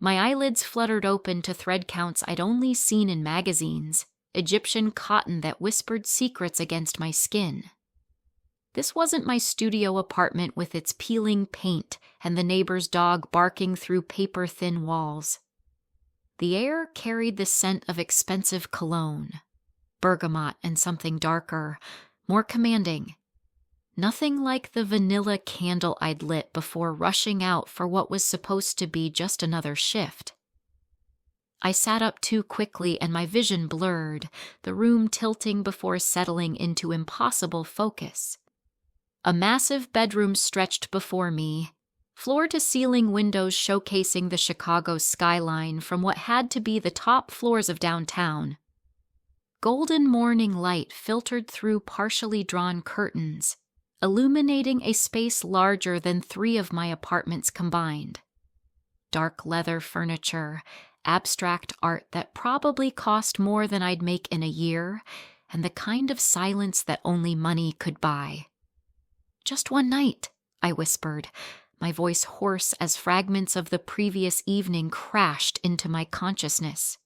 My eyelids fluttered open to thread counts I'd only seen in magazines, Egyptian cotton that whispered secrets against my skin. This wasn't my studio apartment with its peeling paint and the neighbor's dog barking through paper-thin walls. The air carried the scent of expensive cologne, bergamot and something darker, more commanding. Nothing like the vanilla candle I'd lit before rushing out for what was supposed to be just another shift. I sat up too quickly and my vision blurred, the room tilting before settling into impossible focus. A massive bedroom stretched before me, floor-to-ceiling windows showcasing the Chicago skyline from what had to be the top floors of downtown. Golden morning light filtered through partially drawn curtains, illuminating a space larger than 3 of my apartments combined. Dark leather furniture, abstract art that probably cost more than I'd make in a year, and the kind of silence that only money could buy. "Just one night," I whispered, my voice hoarse as fragments of the previous evening crashed into my consciousness.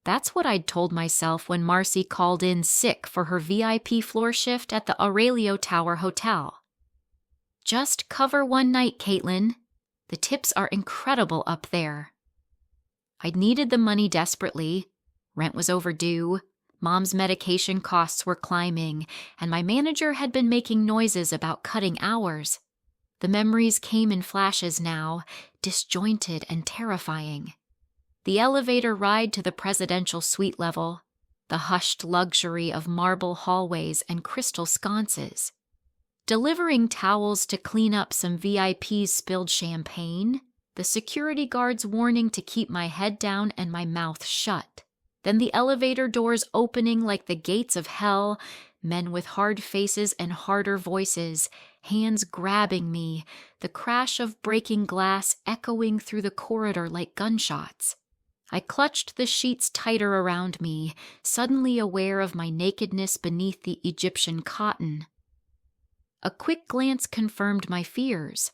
That's what I'd told myself when Marcy called in sick for her VIP floor shift at the Aurelio Tower Hotel. "Just cover one night, Caitlin. The tips are incredible up there." I'd needed the money desperately. Rent was overdue. Mom's medication costs were climbing, and my manager had been making noises about cutting hours. The memories came in flashes now, disjointed and terrifying. The elevator ride to the presidential suite level, the hushed luxury of marble hallways and crystal sconces. Delivering towels to clean up some VIP's spilled champagne, the security guard's warning to keep my head down and my mouth shut. Then the elevator doors opening like the gates of hell, men with hard faces and harder voices, hands grabbing me, the crash of breaking glass echoing through the corridor like gunshots. I clutched the sheets tighter around me, suddenly aware of my nakedness beneath the Egyptian cotton. A quick glance confirmed my fears.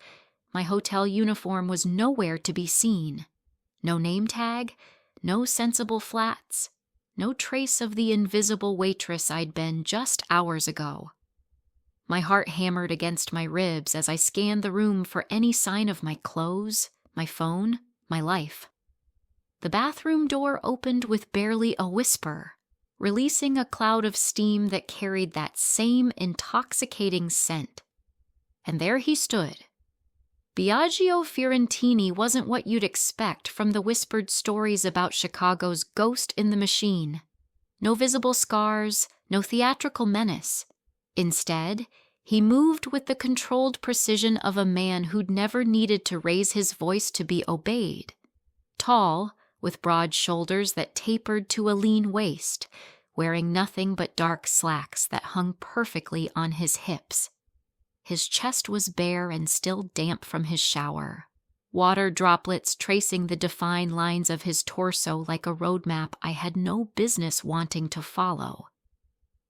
My hotel uniform was nowhere to be seen. No name tag, no sensible flats, no trace of the invisible waitress I'd been just hours ago. My heart hammered against my ribs as I scanned the room for any sign of my clothes, my phone, my life. The bathroom door opened with barely a whisper, releasing a cloud of steam that carried that same intoxicating scent. And there he stood. Biagio Fiorentini wasn't what you'd expect from the whispered stories about Chicago's ghost in the machine. No visible scars, no theatrical menace. Instead, he moved with the controlled precision of a man who'd never needed to raise his voice to be obeyed. Tall, with broad shoulders that tapered to a lean waist, wearing nothing but dark slacks that hung perfectly on his hips. His chest was bare and still damp from his shower, water droplets tracing the defined lines of his torso like a roadmap I had no business wanting to follow.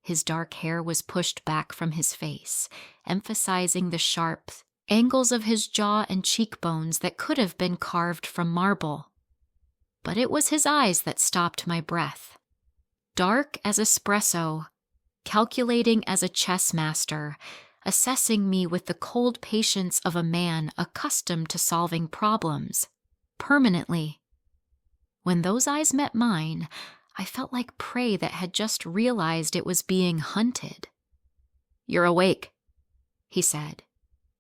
His dark hair was pushed back from his face, emphasizing the sharp angles of his jaw and cheekbones that could have been carved from marble. But it was his eyes that stopped my breath. Dark as espresso, calculating as a chess master, assessing me with the cold patience of a man accustomed to solving problems, permanently. When those eyes met mine, I felt like prey that had just realized it was being hunted. "You're awake," he said,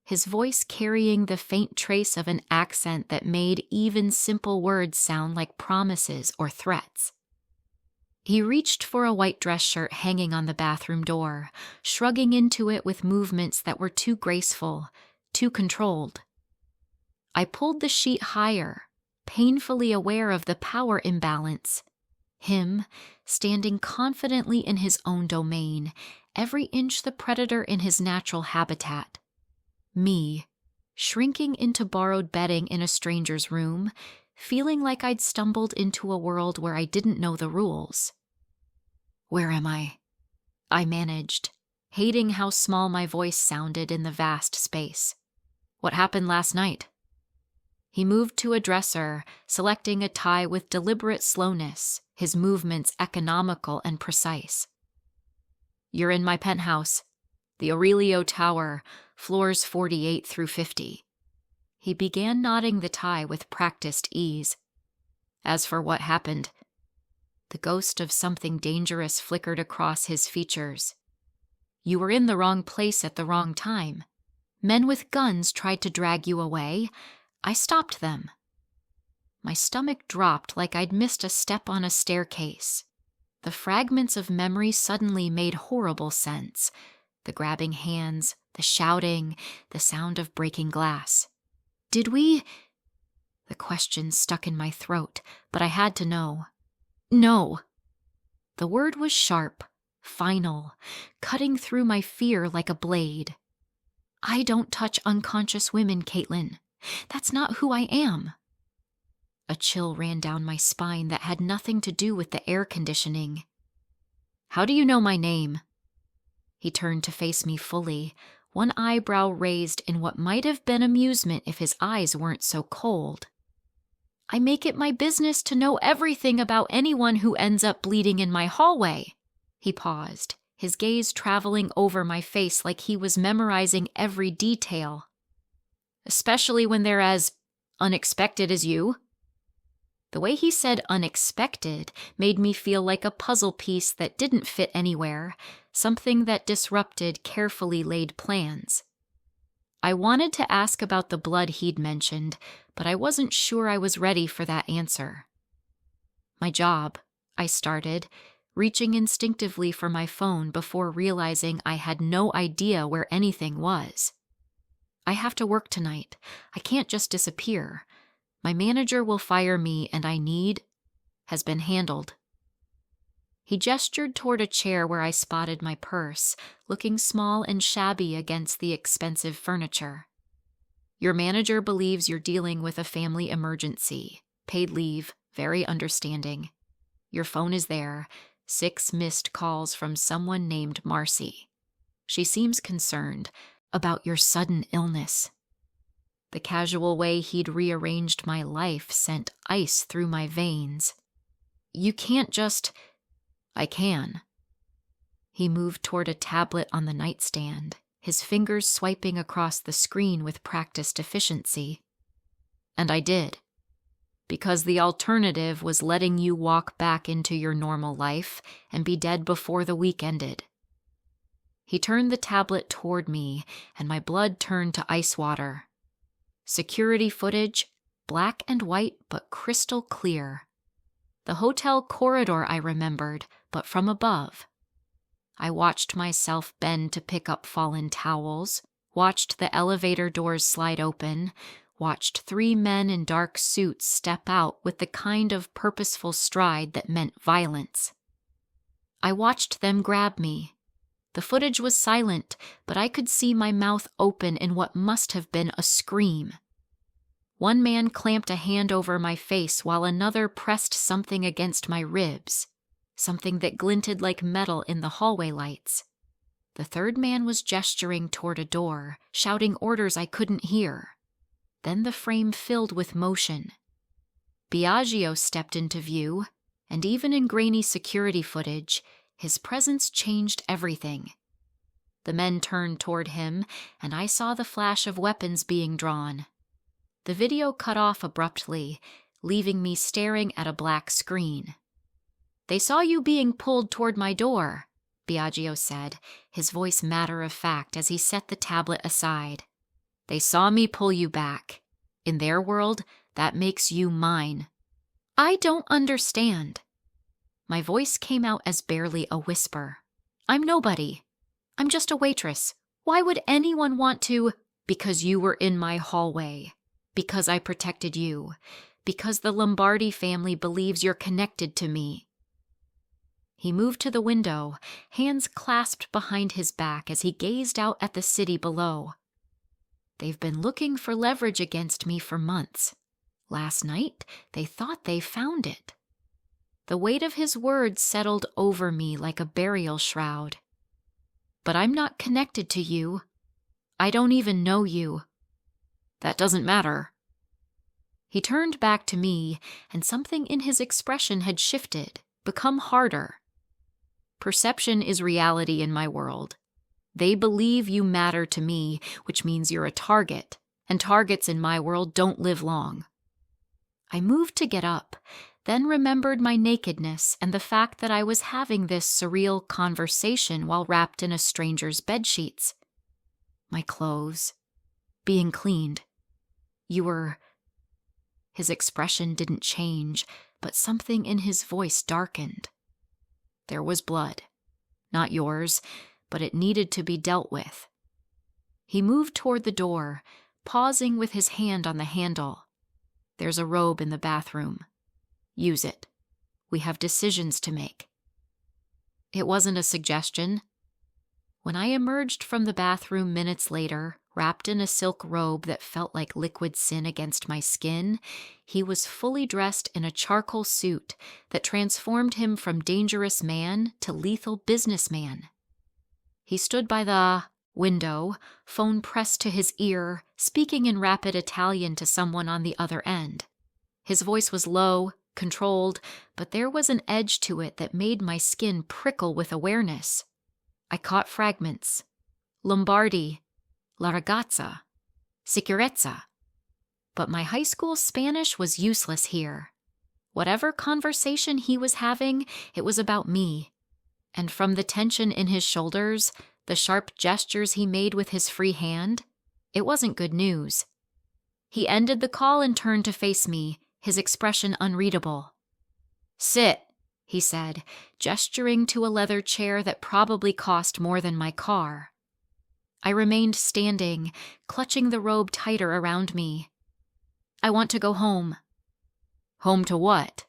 his voice carrying the faint trace of an accent that made even simple words sound like promises or threats. He reached for a white dress shirt hanging on the bathroom door, shrugging into it with movements that were too graceful, too controlled. I pulled the sheet higher, painfully aware of the power imbalance. Him, standing confidently in his own domain, every inch the predator in his natural habitat. Me, shrinking into borrowed bedding in a stranger's room, feeling like I'd stumbled into a world where I didn't know the rules. "Where am I?" I managed, hating how small my voice sounded in the vast space. "What happened last night?" He moved to a dresser, selecting a tie with deliberate slowness, his movements economical and precise. "You're in my penthouse, the Aurelio Tower, floors 48 through 50. He began knotting the tie with practiced ease. As for what happened, the ghost of something dangerous flickered across his features. You were in the wrong place at the wrong time. Men with guns tried to drag you away. I stopped them." My stomach dropped like I'd missed a step on a staircase. The fragments of memory suddenly made horrible sense. The grabbing hands, the shouting, the sound of breaking glass. Did we? The question stuck in my throat, but I had to know. No. The word was sharp, final, cutting through my fear like a blade. I don't touch unconscious women, Caitlin. That's not who I am. A chill ran down my spine that had nothing to do with the air conditioning. "How do you know my name?" He turned to face me fully, one eyebrow raised in what might have been amusement if his eyes weren't so cold. "I make it my business to know everything about anyone who ends up bleeding in my hallway." He paused, his gaze traveling over my face like he was memorizing every detail. "Especially when they're as unexpected as you." The way he said unexpected made me feel like a puzzle piece that didn't fit anywhere, something that disrupted carefully laid plans. I wanted to ask about the blood he'd mentioned, but I wasn't sure I was ready for that answer. "My job," I started, reaching instinctively for my phone before realizing I had no idea where anything was. "I have to work tonight. I can't just disappear. My manager will fire me and has been handled." He gestured toward a chair where I spotted my purse, looking small and shabby against the expensive furniture. "Your manager believes you're dealing with a family emergency. Paid leave, very understanding. Your phone is there, 6 missed calls from someone named Marcy. She seems concerned about your sudden illness." The casual way he'd rearranged my life sent ice through my veins. "You can't just—" "I can." He moved toward a tablet on the nightstand, his fingers swiping across the screen with practiced efficiency. "And I did. Because the alternative was letting you walk back into your normal life and be dead before the week ended." He turned the tablet toward me, and my blood turned to ice water. Security footage, black and white but crystal clear. The hotel corridor I remembered, but from above. I watched myself bend to pick up fallen towels, watched the elevator doors slide open, watched 3 men in dark suits step out with the kind of purposeful stride that meant violence. I watched them grab me. The footage was silent, but I could see my mouth open in what must have been a scream. One man clamped a hand over my face while another pressed something against my ribs, something that glinted like metal in the hallway lights. The third man was gesturing toward a door, shouting orders I couldn't hear. Then the frame filled with motion. Biagio stepped into view, and even in grainy security footage, his presence changed everything. The men turned toward him, and I saw the flash of weapons being drawn. The video cut off abruptly, leaving me staring at a black screen. "They saw you being pulled toward my door," Biagio said, his voice matter-of-fact as he set the tablet aside. "They saw me pull you back. In their world, that makes you mine." "I don't understand." My voice came out as barely a whisper. "I'm nobody. I'm just a waitress. Why would anyone want to—" "Because you were in my hallway. Because I protected you. Because the Lombardi family believes you're connected to me." He moved to the window, hands clasped behind his back as he gazed out at the city below. "They've been looking for leverage against me for months. Last night, they thought they found it." The weight of his words settled over me like a burial shroud. "But I'm not connected to you. I don't even know you." "That doesn't matter." He turned back to me, and something in his expression had shifted, become harder. Perception is reality in my world. They believe you matter to me, which means you're a target, and targets in my world don't live long. I moved to get up, then remembered my nakedness and the fact that I was having this surreal conversation while wrapped in a stranger's bedsheets. My clothes, being cleaned. You were... His expression didn't change, but something in his voice darkened. There was blood. Not yours, but it needed to be dealt with. He moved toward the door, pausing with his hand on the handle. There's a robe in the bathroom. Use it. We have decisions to make. It wasn't a suggestion. When I emerged from the bathroom minutes later, wrapped in a silk robe that felt like liquid sin against my skin, he was fully dressed in a charcoal suit that transformed him from dangerous man to lethal businessman. He stood by the window, phone pressed to his ear, speaking in rapid Italian to someone on the other end. His voice was low, controlled, but there was an edge to it that made my skin prickle with awareness. I caught fragments. Lombardi, la ragazza, sicurezza. But my high school Spanish was useless here. Whatever conversation he was having, it was about me. And from the tension in his shoulders, the sharp gestures he made with his free hand, it wasn't good news. He ended the call and turned to face me, his expression unreadable. "Sit," he said, gesturing to a leather chair that probably cost more than my car. I remained standing, clutching the robe tighter around me. "I want to go home." "Home to what?"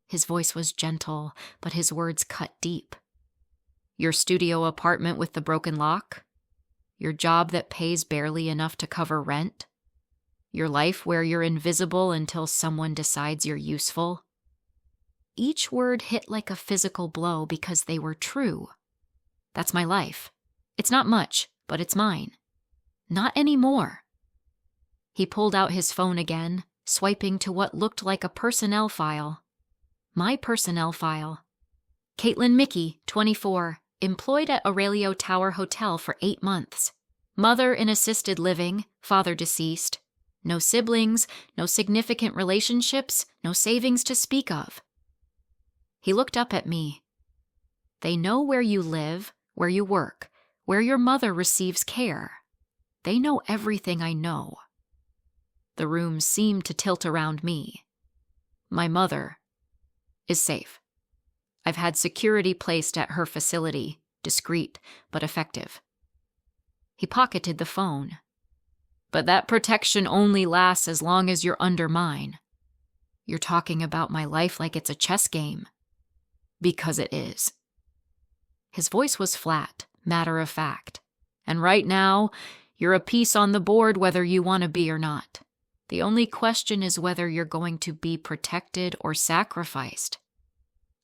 His voice was gentle, but his words cut deep. "Your studio apartment with the broken lock? Your job that pays barely enough to cover rent? Your life where you're invisible until someone decides you're useful?" Each word hit like a physical blow because they were true. That's my life. It's not much, but it's mine. Not anymore. He pulled out his phone again, swiping to what looked like a personnel file. My personnel file. Caitlin Mickey, 24, employed at Aurelio Tower Hotel for 8 months. Mother in assisted living, father deceased. No siblings, no significant relationships, no savings to speak of. He looked up at me. They know where you live, where you work, where your mother receives care. They know everything I know. The room seemed to tilt around me. My mother is safe. I've had security placed at her facility, discreet but effective. He pocketed the phone. But that protection only lasts as long as you're under mine. You're talking about my life like it's a chess game. Because it is. His voice was flat, matter of fact. And right now, you're a piece on the board whether you want to be or not. The only question is whether you're going to be protected or sacrificed.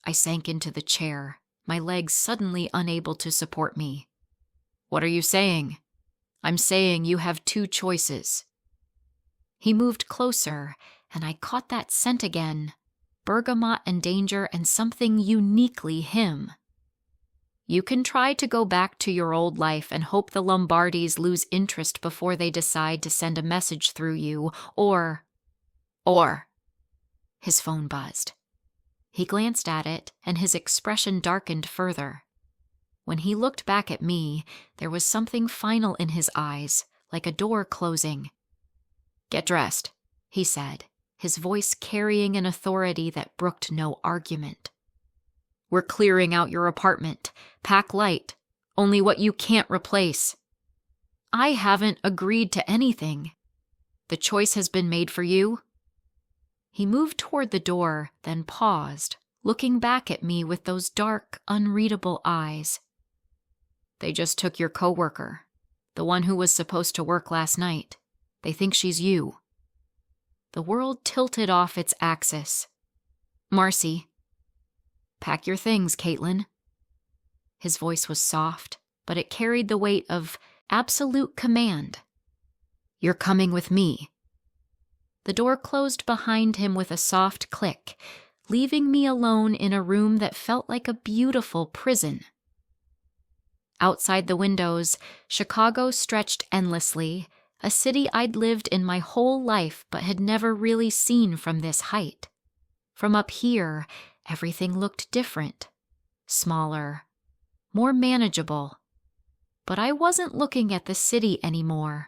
I sank into the chair, my legs suddenly unable to support me. What are you saying? I'm saying you have 2 choices. He moved closer, and I caught that scent again. Bergamot and danger and something uniquely him. You can try to go back to your old life and hope the Lombardis lose interest before they decide to send a message through you, or... His phone buzzed. He glanced at it, and his expression darkened further. When he looked back at me, there was something final in his eyes, like a door closing. "Get dressed," he said, his voice carrying an authority that brooked no argument. "We're clearing out your apartment. Pack light. Only what you can't replace." "I haven't agreed to anything." "The choice has been made for you?" He moved toward the door, then paused, looking back at me with those dark, unreadable eyes. "They just took your coworker, the one who was supposed to work last night. They think she's you." The world tilted off its axis. "Marcy." "Pack your things, Caitlin." His voice was soft, but it carried the weight of absolute command. "You're coming with me." The door closed behind him with a soft click, leaving me alone in a room that felt like a beautiful prison. Outside the windows, Chicago stretched endlessly, a city I'd lived in my whole life but had never really seen from this height. From up here, everything looked different, smaller, more manageable. But I wasn't looking at the city anymore.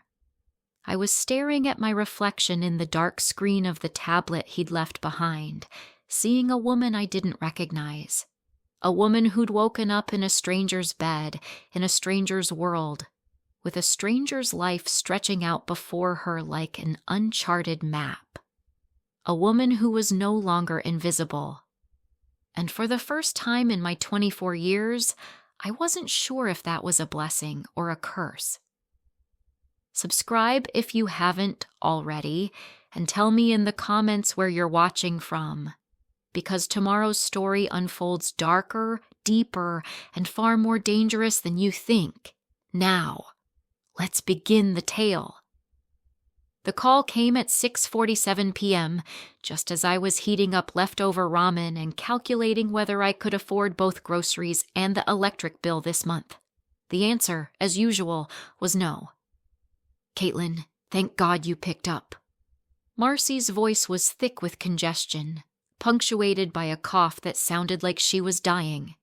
I was staring at my reflection in the dark screen of the tablet he'd left behind, seeing a woman I didn't recognize. A woman who'd woken up in a stranger's bed, in a stranger's world, with a stranger's life stretching out before her like an uncharted map. A woman who was no longer invisible. And for the first time in my 24 years, I wasn't sure if that was a blessing or a curse. Subscribe if you haven't already, and tell me in the comments where you're watching from, because tomorrow's story unfolds darker, deeper, and far more dangerous than you think. Now, let's begin the tale. The call came at 6:47 p.m., just as I was heating up leftover ramen and calculating whether I could afford both groceries and the electric bill this month. The answer, as usual, was no. "Caitlin, thank God you picked up." Marcy's voice was thick with congestion, punctuated by a cough that sounded like she was dying.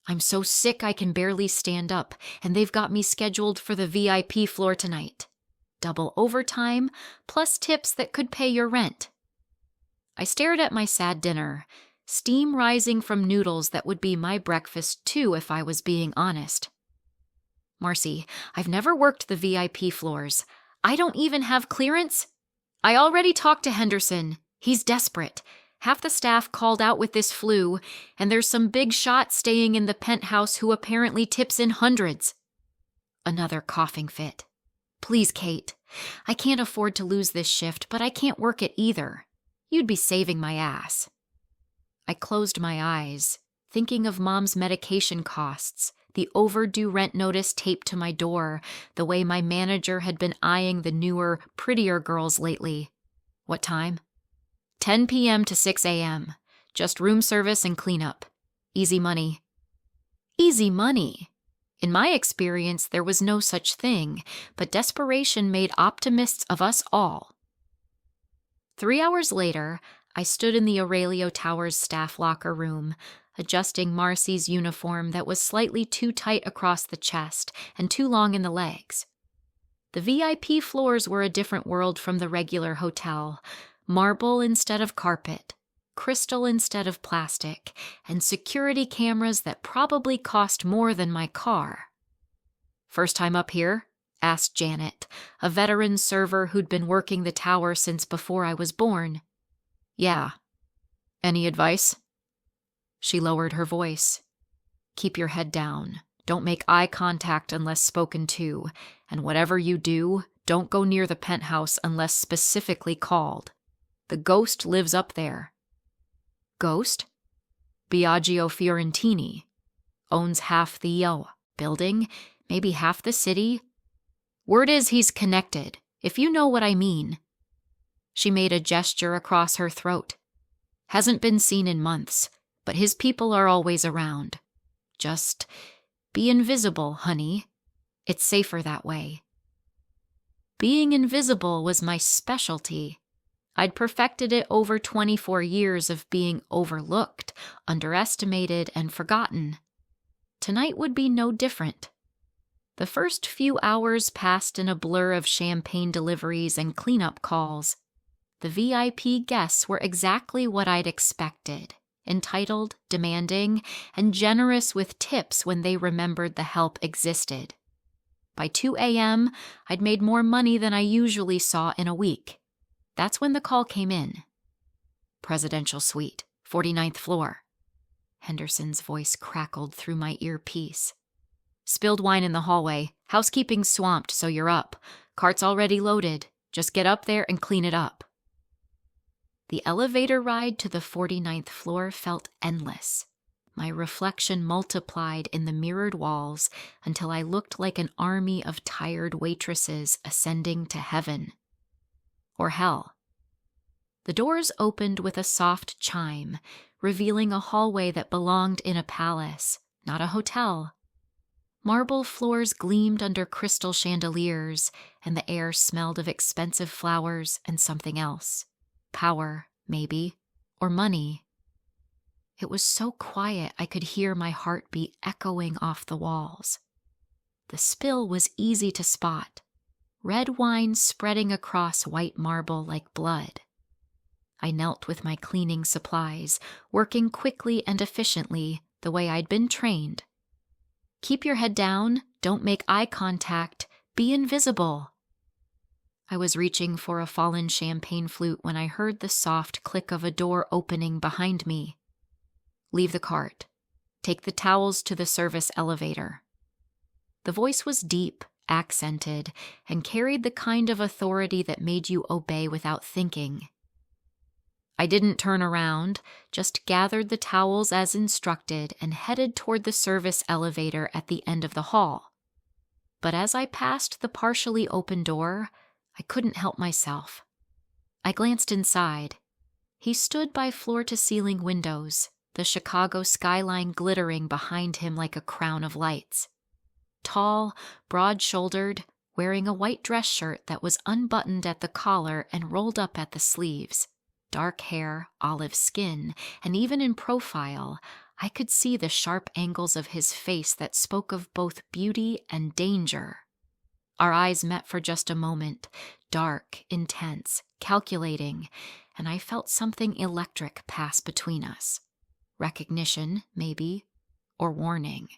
"I'm so sick I can barely stand up, and they've got me scheduled for the VIP floor tonight. Double overtime, plus tips that could pay your rent." I stared at my sad dinner, steam rising from noodles that would be my breakfast too if I was being honest. "Marcy, I've never worked the VIP floors. I don't even have clearance." "I already talked to Henderson. He's desperate. Half the staff called out with this flu, and there's some big shot staying in the penthouse who apparently tips in hundreds." Another coughing fit. "Please, Kate. I can't afford to lose this shift, but I can't work it either. You'd be saving my ass." I closed my eyes, thinking of Mom's medication costs, the overdue rent notice taped to my door, the way my manager had been eyeing the newer, prettier girls lately. What time? 10 p.m. to 6 a.m. Just room service and cleanup. Easy money. Easy money? In my experience, there was no such thing, but desperation made optimists of us all. 3 hours later, I stood in the Aurelio Towers staff locker room, adjusting Marcy's uniform that was slightly too tight across the chest and too long in the legs. The VIP floors were a different world from the regular hotel. Marble instead of carpet, crystal instead of plastic, and security cameras that probably cost more than my car. "First time up here?" asked Janet, a veteran server who'd been working the tower since before I was born. "Yeah. Any advice?" She lowered her voice. "Keep your head down. Don't make eye contact unless spoken to, and whatever you do, don't go near the penthouse unless specifically called. The ghost lives up there." "Ghost?" "Biagio Fiorentini. Owns half the building, maybe half the city. Word is he's connected, if you know what I mean." She made a gesture across her throat. "Hasn't been seen in months, but his people are always around. Just be invisible, honey. It's safer that way." Being invisible was my specialty. I'd perfected it over 24 years of being overlooked, underestimated, and forgotten. Tonight would be no different. The first few hours passed in a blur of champagne deliveries and cleanup calls. The VIP guests were exactly what I'd expected, entitled, demanding, and generous with tips when they remembered the help existed. By 2 a.m., I'd made more money than I usually saw in a week. That's when the call came in. "Presidential suite, 49th floor." Henderson's voice crackled through my earpiece. "Spilled wine in the hallway. Housekeeping's swamped, so you're up. Cart's already loaded. Just get up there and clean it up." The elevator ride to the 49th floor felt endless. My reflection multiplied in the mirrored walls until I looked like an army of tired waitresses ascending to heaven. Or hell. The doors opened with a soft chime, revealing a hallway that belonged in a palace, not a hotel. Marble floors gleamed under crystal chandeliers, and the air smelled of expensive flowers and something else. Power, maybe, or money. It was so quiet I could hear my heartbeat echoing off the walls. The spill was easy to spot, red wine spreading across white marble like blood. I knelt with my cleaning supplies, working quickly and efficiently the way I'd been trained. Keep your head down, don't make eye contact, be invisible. I was reaching for a fallen champagne flute when I heard the soft click of a door opening behind me. Leave the cart. Take the towels to the service elevator. The voice was deep, accented, and carried the kind of authority that made you obey without thinking. I didn't turn around, just gathered the towels as instructed and headed toward the service elevator at the end of the hall. But as I passed the partially open door, I couldn't help myself. I glanced inside. He stood by floor-to-ceiling windows, the Chicago skyline glittering behind him like a crown of lights. Tall, broad-shouldered, wearing a white dress shirt that was unbuttoned at the collar and rolled up at the sleeves. Dark hair, olive skin, and even in profile, I could see the sharp angles of his face that spoke of both beauty and danger. Our eyes met for just a moment, dark, intense, calculating, and I felt something electric pass between us. Recognition, maybe, or warning.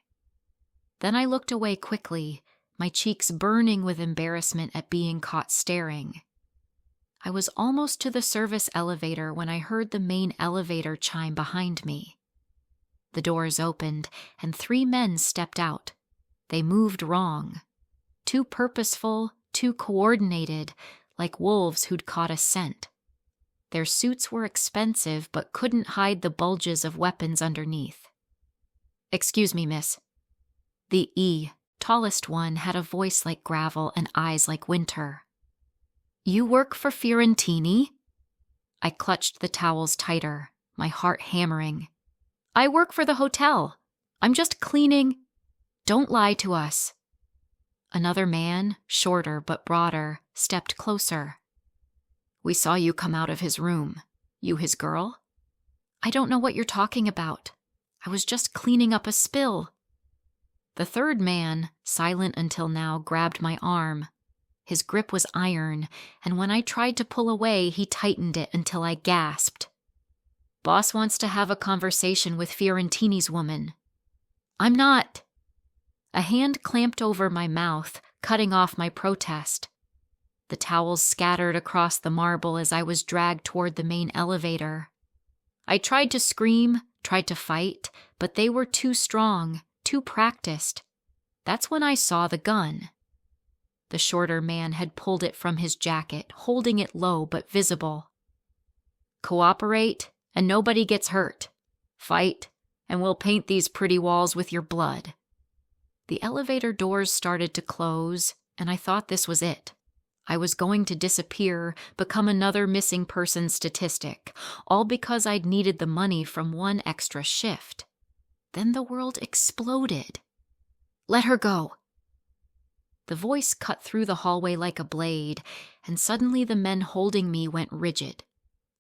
Then I looked away quickly, my cheeks burning with embarrassment at being caught staring. I was almost to the service elevator when I heard the main elevator chime behind me. The doors opened, and 3 men stepped out. They moved wrong. Too purposeful, too coordinated, like wolves who'd caught a scent. Their suits were expensive but couldn't hide the bulges of weapons underneath. "Excuse me, miss." The tallest one, had a voice like gravel and eyes like winter. "You work for Fiorentini?" I clutched the towels tighter, my heart hammering. "I work for the hotel. I'm just cleaning." "Don't lie to us." Another man, shorter but broader, stepped closer. "We saw you come out of his room. You his girl?" "I don't know what you're talking about. I was just cleaning up a spill." The third man, silent until now, grabbed my arm. His grip was iron, and when I tried to pull away, he tightened it until I gasped. "Boss wants to have a conversation with Fiorentini's woman." "I'm not." A hand clamped over my mouth, cutting off my protest. The towels scattered across the marble as I was dragged toward the main elevator. I tried to scream, tried to fight, but they were too strong, too practiced. That's when I saw the gun. The shorter man had pulled it from his jacket, holding it low but visible. "Cooperate, and nobody gets hurt. Fight, and we'll paint these pretty walls with your blood." The elevator doors started to close, and I thought this was it. I was going to disappear, become another missing person statistic, all because I'd needed the money from one extra shift. Then the world exploded. "Let her go." The voice cut through the hallway like a blade, and suddenly the men holding me went rigid.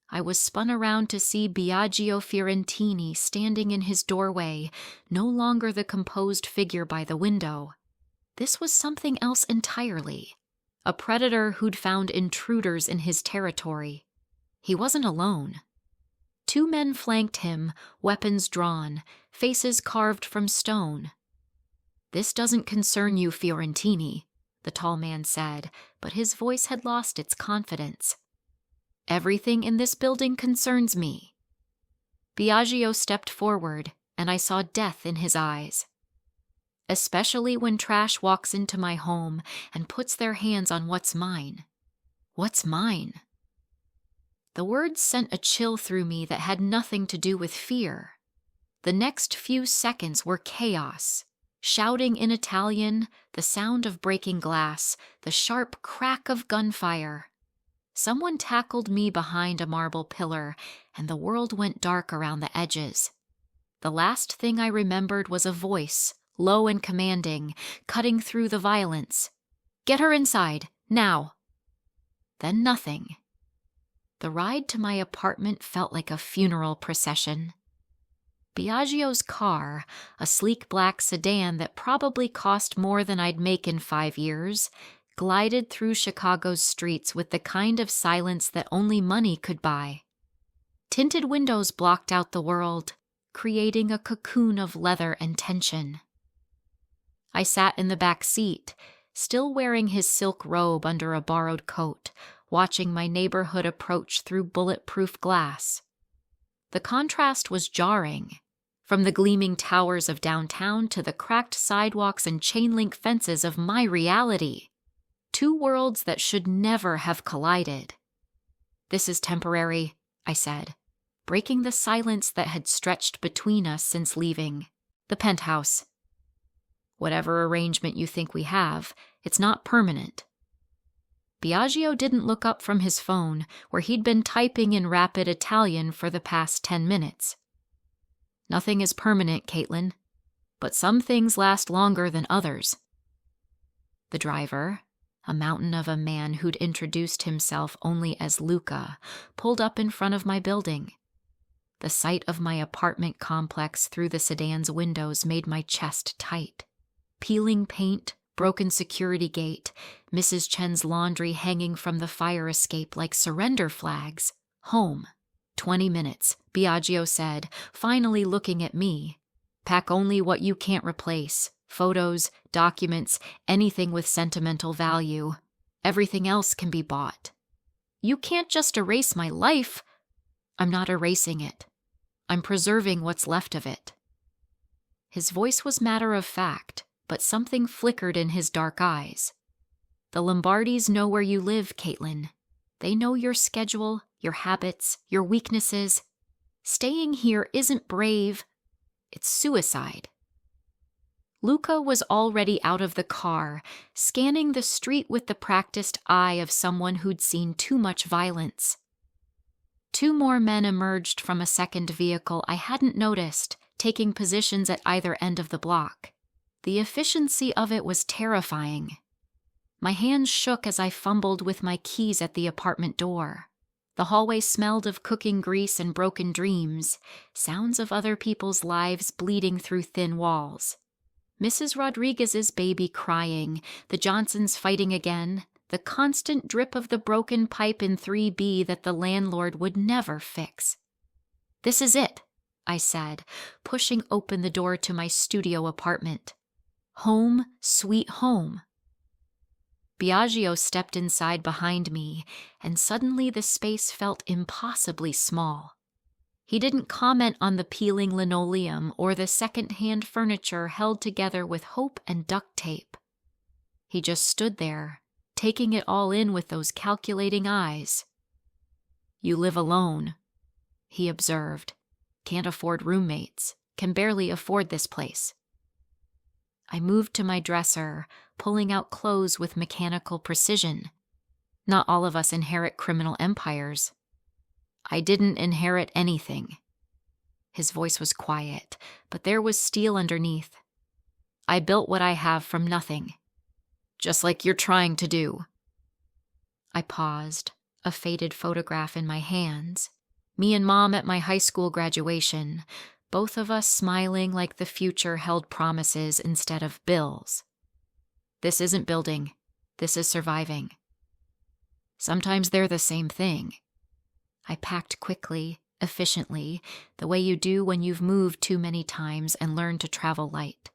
I was spun around to see Biagio Fiorentini standing in his doorway, no longer the composed figure by the window. This was something else entirely. A predator who'd found intruders in his territory. He wasn't alone. 2 men flanked him, weapons drawn, faces carved from stone. "This doesn't concern you, Fiorentini," the tall man said, but his voice had lost its confidence. "Everything in this building concerns me." Biagio stepped forward, and I saw death in his eyes. Especially when trash walks into my home and puts their hands on what's mine. What's mine? The words sent a chill through me that had nothing to do with fear. The next few seconds were chaos. Shouting in Italian, the sound of breaking glass, the sharp crack of gunfire. Someone tackled me behind a marble pillar, and the world went dark around the edges. The last thing I remembered was a voice, low and commanding, cutting through the violence. "Get her inside, now!" Then nothing. The ride to my apartment felt like a funeral procession. Biagio's car, a sleek black sedan that probably cost more than I'd make in 5 years, glided through Chicago's streets with the kind of silence that only money could buy. Tinted windows blocked out the world, creating a cocoon of leather and tension. I sat in the back seat, still wearing his silk robe under a borrowed coat, watching my neighborhood approach through bulletproof glass. The contrast was jarring, from the gleaming towers of downtown to the cracked sidewalks and chain-link fences of my reality. 2 worlds that should never have collided. "This is temporary," I said, breaking the silence that had stretched between us since leaving the penthouse. "Whatever arrangement you think we have, it's not permanent." Biagio didn't look up from his phone, where he'd been typing in rapid Italian for the past 10 minutes. "Nothing is permanent, Caitlin, but some things last longer than others." The driver, a mountain of a man who'd introduced himself only as Luca, pulled up in front of my building. The sight of my apartment complex through the sedan's windows made my chest tight. Peeling paint, broken security gate, Mrs. Chen's laundry hanging from the fire escape like surrender flags. Home. 20 minutes, Biagio said, finally looking at me. "Pack only what you can't replace. Photos, documents, anything with sentimental value. Everything else can be bought." "You can't just erase my life." "I'm not erasing it. I'm preserving what's left of it." His voice was matter of fact, but something flickered in his dark eyes. "The Lombardis know where you live, Caitlin. They know your schedule, your habits, your weaknesses. Staying here isn't brave. It's suicide." Luca was already out of the car, scanning the street with the practiced eye of someone who'd seen too much violence. 2 more men emerged from a second vehicle I hadn't noticed, taking positions at either end of the block. The efficiency of it was terrifying. My hands shook as I fumbled with my keys at the apartment door. The hallway smelled of cooking grease and broken dreams, sounds of other people's lives bleeding through thin walls. Mrs. Rodriguez's baby crying, the Johnsons fighting again, the constant drip of the broken pipe in 3B that the landlord would never fix. "This is it," I said, pushing open the door to my studio apartment. "Home, sweet home." Biagio stepped inside behind me, and suddenly the space felt impossibly small. He didn't comment on the peeling linoleum or the second-hand furniture held together with hope and duct tape. He just stood there, taking it all in with those calculating eyes. "You live alone," he observed. "Can't afford roommates. Can barely afford this place." I moved to my dresser, pulling out clothes with mechanical precision. Not all of us inherit criminal empires. "I didn't inherit anything." His voice was quiet, but there was steel underneath. "I built what I have from nothing. Just like you're trying to do." I paused, a faded photograph in my hands. Me and Mom at my high school graduation, both of us smiling like the future held promises instead of bills. "This isn't building. This is surviving." Sometimes they're the same thing. I packed quickly, efficiently, the way you do when you've moved too many times and learned to travel light.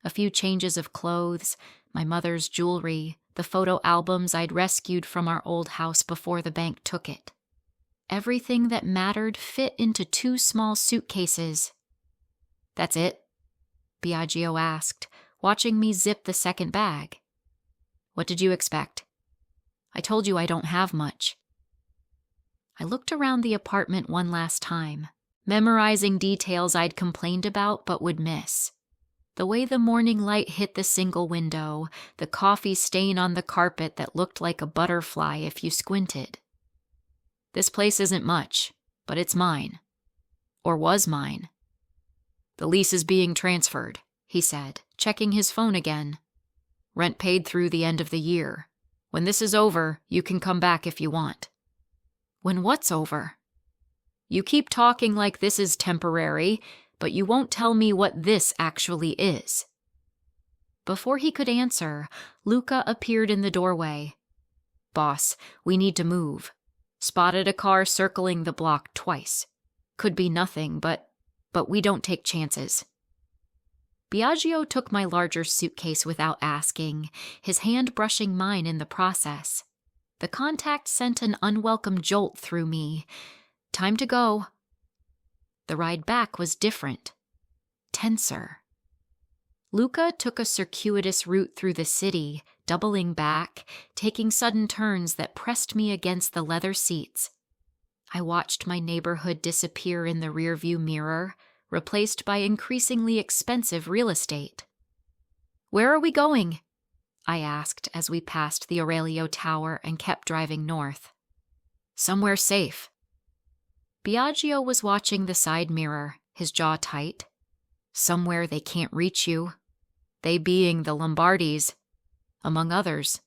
A few changes of clothes, my mother's jewelry, the photo albums I'd rescued from our old house before the bank took it. Everything that mattered fit into 2 small suitcases. "That's it?" Biagio asked, watching me zip the second bag. "What did you expect? I told you I don't have much." I looked around the apartment one last time, memorizing details I'd complained about but would miss. The way the morning light hit the single window, the coffee stain on the carpet that looked like a butterfly if you squinted. This place isn't much, but it's mine. Or was mine. The lease is being transferred, he said, checking his phone again. Rent paid through the end of the year. When this is over, you can come back if you want. When what's over? You keep talking like this is temporary, but you won't tell me what this actually is. Before he could answer, Luca appeared in the doorway. Boss, we need to move. Spotted a car circling the block twice. Could be nothing, but we don't take chances. Biagio took my larger suitcase without asking, his hand brushing mine in the process. The contact sent an unwelcome jolt through me. Time to go. The ride back was different. Tenser. Luca took a circuitous route through the city, doubling back, taking sudden turns that pressed me against the leather seats. I watched my neighborhood disappear in the rearview mirror, replaced by increasingly expensive real estate. Where are we going? I asked as we passed the Aurelio Tower and kept driving north. Somewhere safe. Biagio was watching the side mirror, his jaw tight. Somewhere they can't reach you. They being the Lombardis, among others.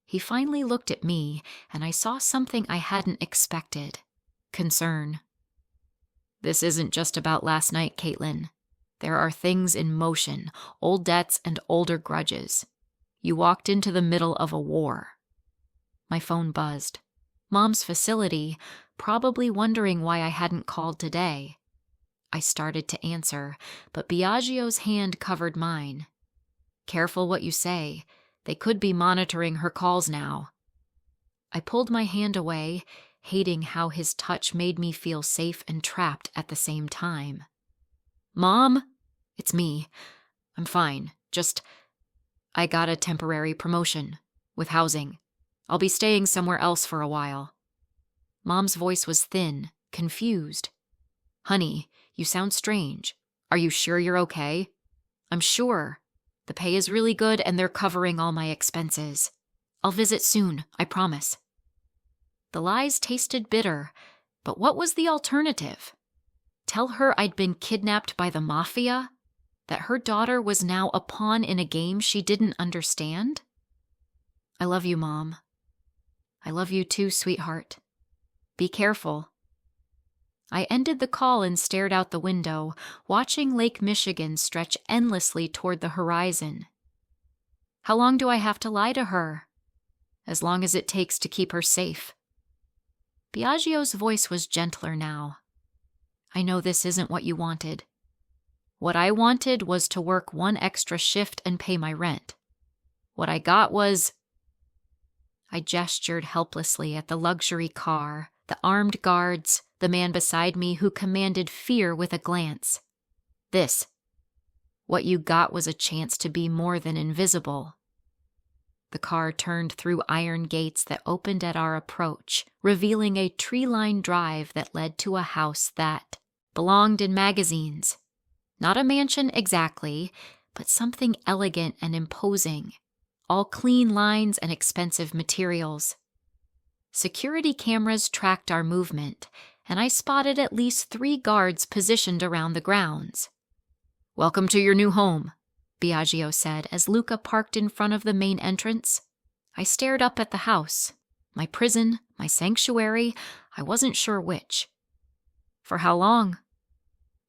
He finally looked at me, and I saw something I hadn't expected. Concern. This isn't just about last night, Caitlin. There are things in motion, old debts and older grudges. You walked into the middle of a war. My phone buzzed. Mom's facility, probably wondering why I hadn't called today. I started to answer, but Biagio's hand covered mine. Careful what you say. They could be monitoring her calls now. I pulled my hand away, hating how his touch made me feel safe and trapped at the same time. Mom? It's me. I'm fine. I got a temporary promotion, with housing. I'll be staying somewhere else for a while. Mom's voice was thin, confused. Honey, you sound strange. Are you sure you're okay? I'm sure. The pay is really good and they're covering all my expenses. I'll visit soon, I promise. The lies tasted bitter, but what was the alternative? Tell her I'd been kidnapped by the Mafia? That her daughter was now a pawn in a game she didn't understand? I love you, Mom. I love you too, sweetheart. Be careful. I ended the call and stared out the window, watching Lake Michigan stretch endlessly toward the horizon. How long do I have to lie to her? As long as it takes to keep her safe. Biagio's voice was gentler now. I know this isn't what you wanted. What I wanted was to work one extra shift and pay my rent. What I got was... I gestured helplessly at the luxury car, the armed guards, the man beside me who commanded fear with a glance. This. What you got was a chance to be more than invisible. The car turned through iron gates that opened at our approach, revealing a tree-lined drive that led to a house that belonged in magazines. Not a mansion exactly, but something elegant and imposing, all clean lines and expensive materials. Security cameras tracked our movement, and I spotted at least 3 guards positioned around the grounds. Welcome to your new home, Biagio said as Luca parked in front of the main entrance. I stared up at the house. My prison, my sanctuary, I wasn't sure which. For how long?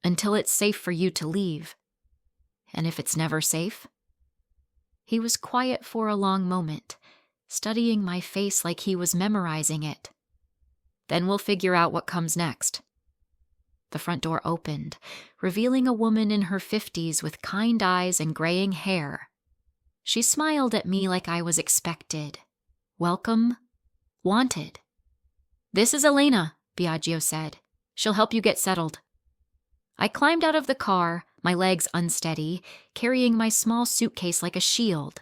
Until it's safe for you to leave. And if it's never safe? He was quiet for a long moment, studying my face like he was memorizing it. Then we'll figure out what comes next. The front door opened, revealing a woman in her 50s with kind eyes and graying hair. She smiled at me like I was expected. Welcome. Wanted. This is Elena, Biagio said. She'll help you get settled. I climbed out of the car, my legs unsteady, carrying my small suitcase like a shield.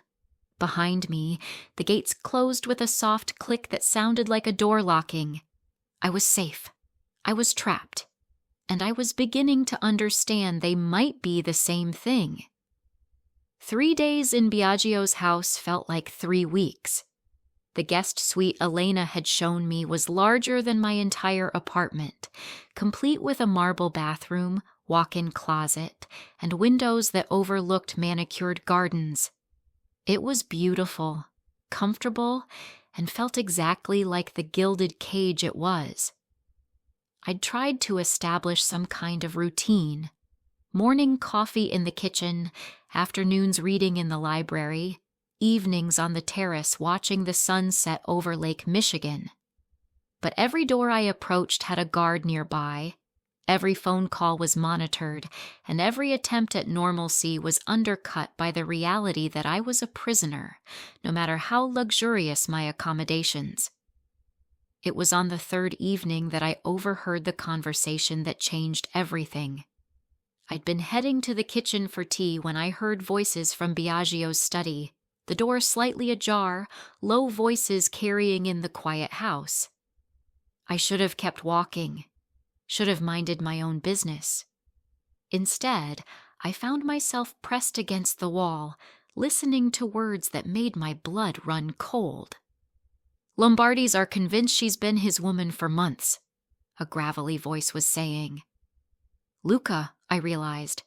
Behind me, the gates closed with a soft click that sounded like a door locking. I was safe. I was trapped. And I was beginning to understand they might be the same thing. 3 days in Biagio's house felt like 3 weeks. The guest suite Elena had shown me was larger than my entire apartment, complete with a marble bathroom, walk-in closet, and windows that overlooked manicured gardens. It was beautiful, comfortable, and felt exactly like the gilded cage it was. I'd tried to establish some kind of routine. Morning coffee in the kitchen, afternoons reading in the library, evenings on the terrace watching the sunset over Lake Michigan. But every door I approached had a guard nearby, every phone call was monitored, and every attempt at normalcy was undercut by the reality that I was a prisoner, no matter how luxurious my accommodations. It was on the third evening that I overheard the conversation that changed everything. I'd been heading to the kitchen for tea when I heard voices from Biagio's study, the door slightly ajar, low voices carrying in the quiet house. I should have kept walking, should have minded my own business. Instead, I found myself pressed against the wall, listening to words that made my blood run cold. "Lombardis are convinced she's been his woman for months," a gravelly voice was saying. "Luca," I realized.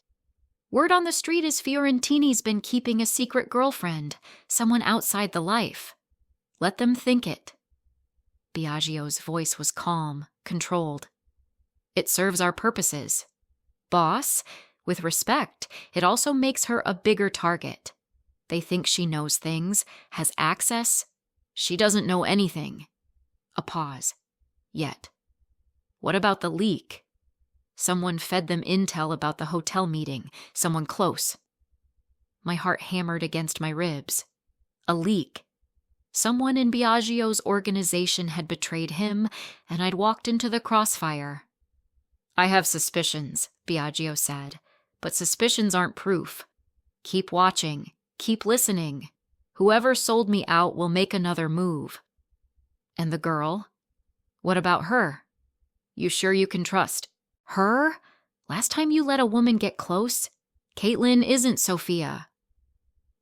"Word on the street is Fiorentini's been keeping a secret girlfriend, someone outside the life. Let them think it." Biagio's voice was calm, controlled. "It serves our purposes. Boss, with respect, it also makes her a bigger target. They think she knows things, has access. She doesn't know anything." A pause. Yet. "What about the leak? Someone fed them intel about the hotel meeting, someone close." My heart hammered against my ribs. A leak. Someone in Biagio's organization had betrayed him, and I'd walked into the crossfire. "I have suspicions," Biagio said, "but suspicions aren't proof. Keep watching, keep listening. Whoever sold me out will make another move." "And the girl? What about her? You sure you can trust?" "Her? Last time you let a woman get close? Caitlin isn't Sophia."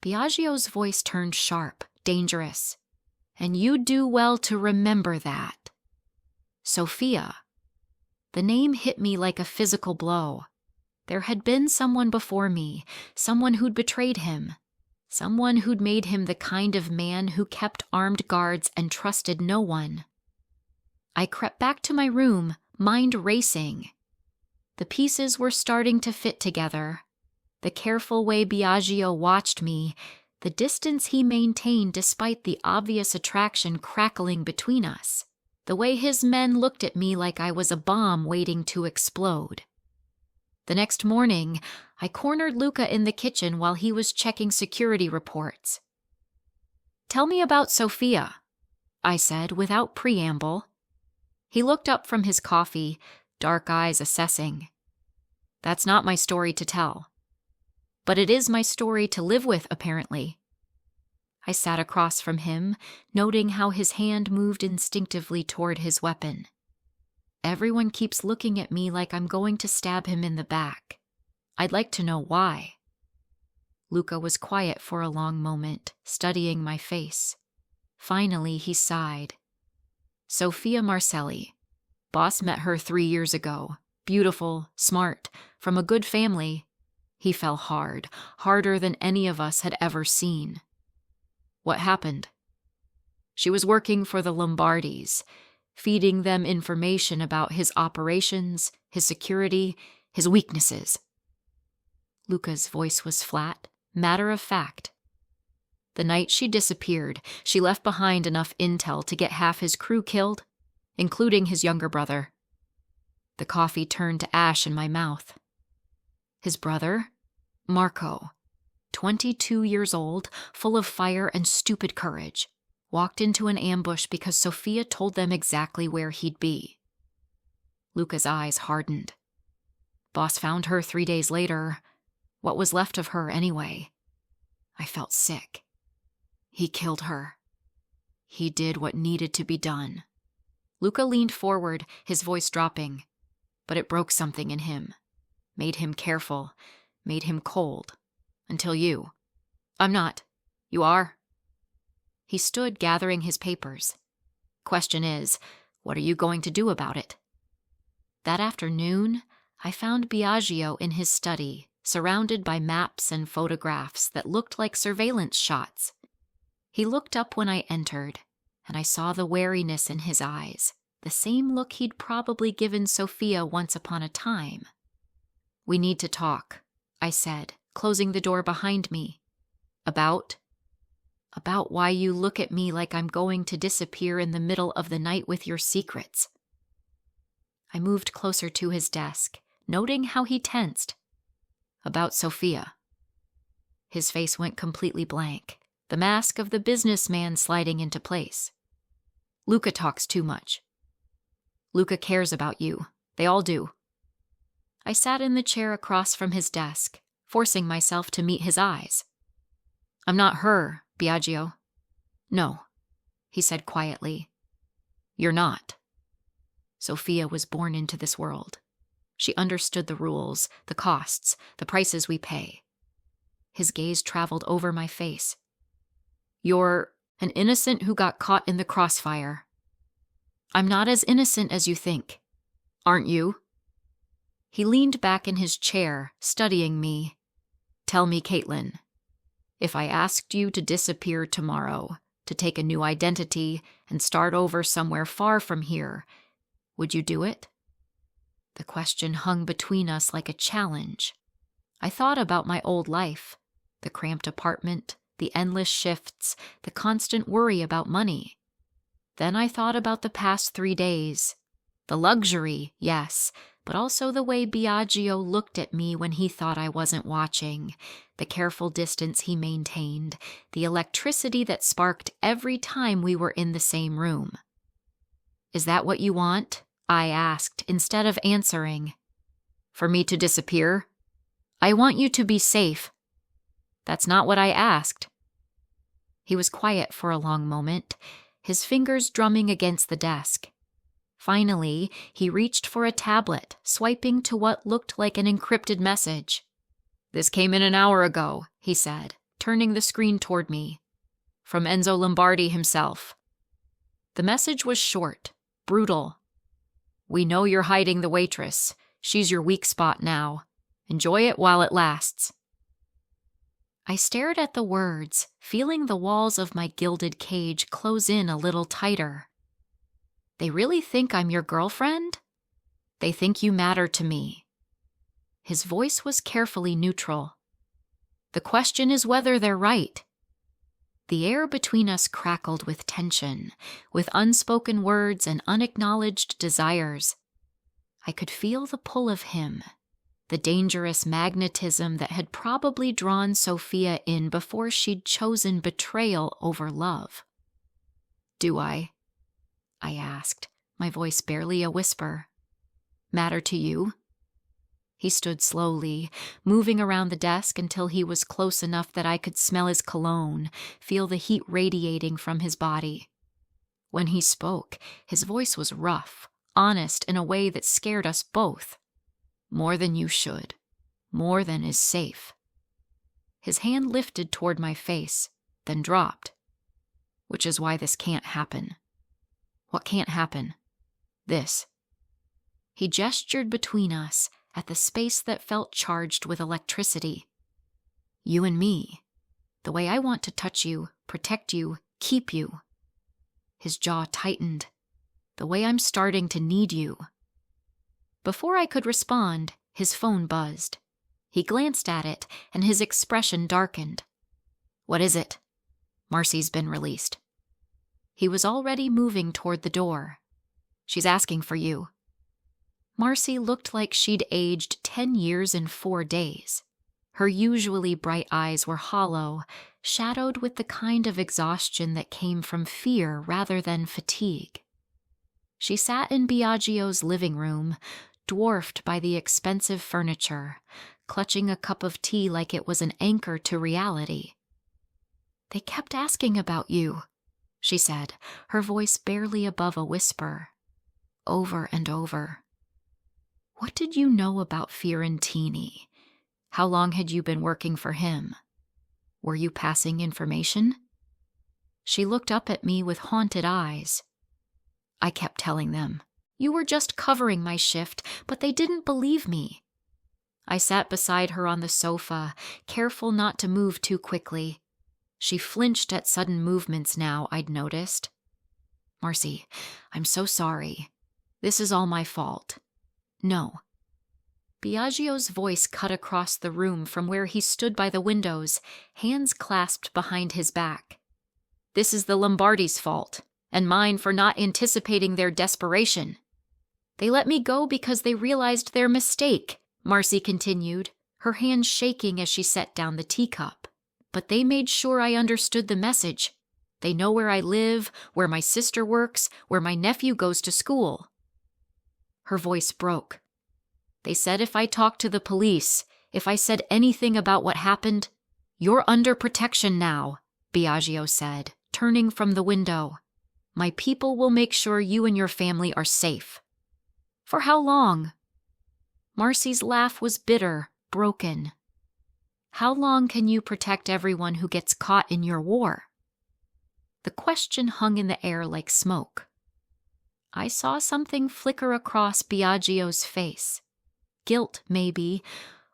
Biagio's voice turned sharp, dangerous. "And you do well to remember that." Sophia. The name hit me like a physical blow. There had been someone before me, someone who'd betrayed him, someone who'd made him the kind of man who kept armed guards and trusted no one. I crept back to my room, mind racing. The pieces were starting to fit together. The careful way Biagio watched me, the distance he maintained despite the obvious attraction crackling between us, the way his men looked at me like I was a bomb waiting to explode. The next morning, I cornered Luca in the kitchen while he was checking security reports. "Tell me about Sophia," I said without preamble. He looked up from his coffee, dark eyes assessing. "That's not my story to tell. But it is my story to live with, apparently." I sat across from him, noting how his hand moved instinctively toward his weapon. Everyone keeps looking at me like I'm going to stab him in the back. I'd like to know why. Luca was quiet for a long moment, studying my face. Finally, he sighed. "Sophia Marcelli. Boss met her 3 years ago. Beautiful, smart, from a good family." He fell hard, harder than any of us had ever seen. "What happened?" "She was working for the Lombardis, feeding them information about his operations, his security, his weaknesses." Luca's voice was flat, matter of fact. "The night she disappeared, she left behind enough intel to get half his crew killed, including his younger brother." The coffee turned to ash in my mouth. "His brother? Marco, 22 years old, full of fire and stupid courage, walked into an ambush because Sophia told them exactly where he'd be." Luca's eyes hardened. "Boss found her 3 days later. What was left of her, anyway?" I felt sick. "He killed her. He did what needed to be done." Luca leaned forward, his voice dropping. "But it broke something in him. Made him careful. Made him cold. Until you." "I'm not. You are?" He stood gathering his papers. Question is, what are you going to do about it? That afternoon, I found Biagio in his study, surrounded by maps and photographs that looked like surveillance shots. He looked up when I entered, and I saw the wariness in his eyes, the same look he'd probably given Sophia once upon a time. We need to talk, I said, closing the door behind me. About why you look at me like I'm going to disappear in the middle of the night with your secrets. I moved closer to his desk, noting how he tensed. About Sophia. His face went completely blank, the mask of the businessman sliding into place. Luca talks too much. Luca cares about you. They all do. I sat in the chair across from his desk, forcing myself to meet his eyes. I'm not her, Biagio. No, he said quietly. You're not. Sophia was born into this world. She understood the rules, the costs, the prices we pay. His gaze traveled over my face. You're an innocent who got caught in the crossfire. I'm not as innocent as you think. Aren't you? He leaned back in his chair, studying me. Tell me, Caitlin, if I asked you to disappear tomorrow, to take a new identity and start over somewhere far from here, would you do it? The question hung between us like a challenge. I thought about my old life, the cramped apartment, the endless shifts, the constant worry about money. Then I thought about the past 3 days. The luxury, yes, but also the way Biagio looked at me when he thought I wasn't watching, the careful distance he maintained, the electricity that sparked every time we were in the same room. Is that what you want? I asked, instead of answering. For me to disappear? I want you to be safe. That's not what I asked. He was quiet for a long moment, his fingers drumming against the desk. Finally, he reached for a tablet, swiping to what looked like an encrypted message. This came in an hour ago, he said, turning the screen toward me. From Enzo Lombardi himself. The message was short, brutal. We know you're hiding the waitress. She's your weak spot now. Enjoy it while it lasts. I stared at the words, feeling the walls of my gilded cage close in a little tighter. They really think I'm your girlfriend? They think you matter to me. His voice was carefully neutral. The question is whether they're right. The air between us crackled with tension, with unspoken words and unacknowledged desires. I could feel the pull of him, the dangerous magnetism that had probably drawn Sophia in before she'd chosen betrayal over love. Do I asked, my voice barely a whisper. Matter to you? He stood slowly, moving around the desk until he was close enough that I could smell his cologne, feel the heat radiating from his body. When he spoke, his voice was rough, honest in a way that scared us both. More than you should. More than is safe. His hand lifted toward my face, then dropped. Which is why this can't happen. What can't happen? This. He gestured between us, at the space that felt charged with electricity. You and me. The way I want to touch you, protect you, keep you. His jaw tightened. The way I'm starting to need you. Before I could respond, his phone buzzed. He glanced at it, and his expression darkened. What is it? Marcy's been released. He was already moving toward the door. She's asking for you. Marcy looked like she'd aged 10 years in 4 days. Her usually bright eyes were hollow, shadowed with the kind of exhaustion that came from fear rather than fatigue. She sat in Biagio's living room, dwarfed by the expensive furniture, clutching a cup of tea like it was an anchor to reality. They kept asking about you, she said, her voice barely above a whisper. Over and over. What did you know about Fiorentini? How long had you been working for him? Were you passing information? She looked up at me with haunted eyes. I kept telling them, "You were just covering my shift," but they didn't believe me. I sat beside her on the sofa, careful not to move too quickly. She flinched at sudden movements now, I'd noticed. "Marcy, I'm so sorry. This is all my fault." "No." Biagio's voice cut across the room from where he stood by the windows, hands clasped behind his back. "This is the Lombardi's fault, and mine for not anticipating their desperation. They let me go because they realized their mistake," Marcy continued, her hands shaking as she set down the teacup. "But they made sure I understood the message. They know where I live, where my sister works, where my nephew goes to school." Her voice broke. "They said if I talked to the police, if I said anything about what happened, you're under protection now," Biagio said, turning from the window. "My people will make sure you and your family are safe." "For how long?" Marcy's laugh was bitter, broken. "How long can you protect everyone who gets caught in your war?" The question hung in the air like smoke. I saw something flicker across Biagio's face. Guilt, maybe,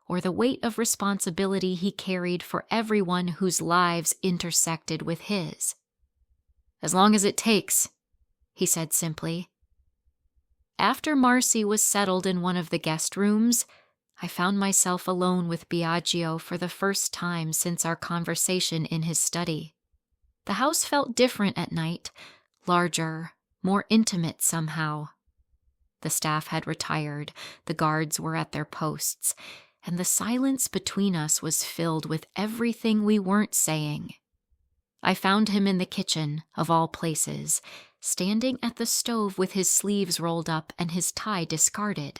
or the weight of responsibility he carried for everyone whose lives intersected with his. "As long as it takes," he said simply. After Marcy was settled in one of the guest rooms, I found myself alone with Biagio for the first time since our conversation in his study. The house felt different at night, larger, more intimate somehow. The staff had retired, the guards were at their posts, and the silence between us was filled with everything we weren't saying. I found him in the kitchen, of all places, standing at the stove with his sleeves rolled up and his tie discarded.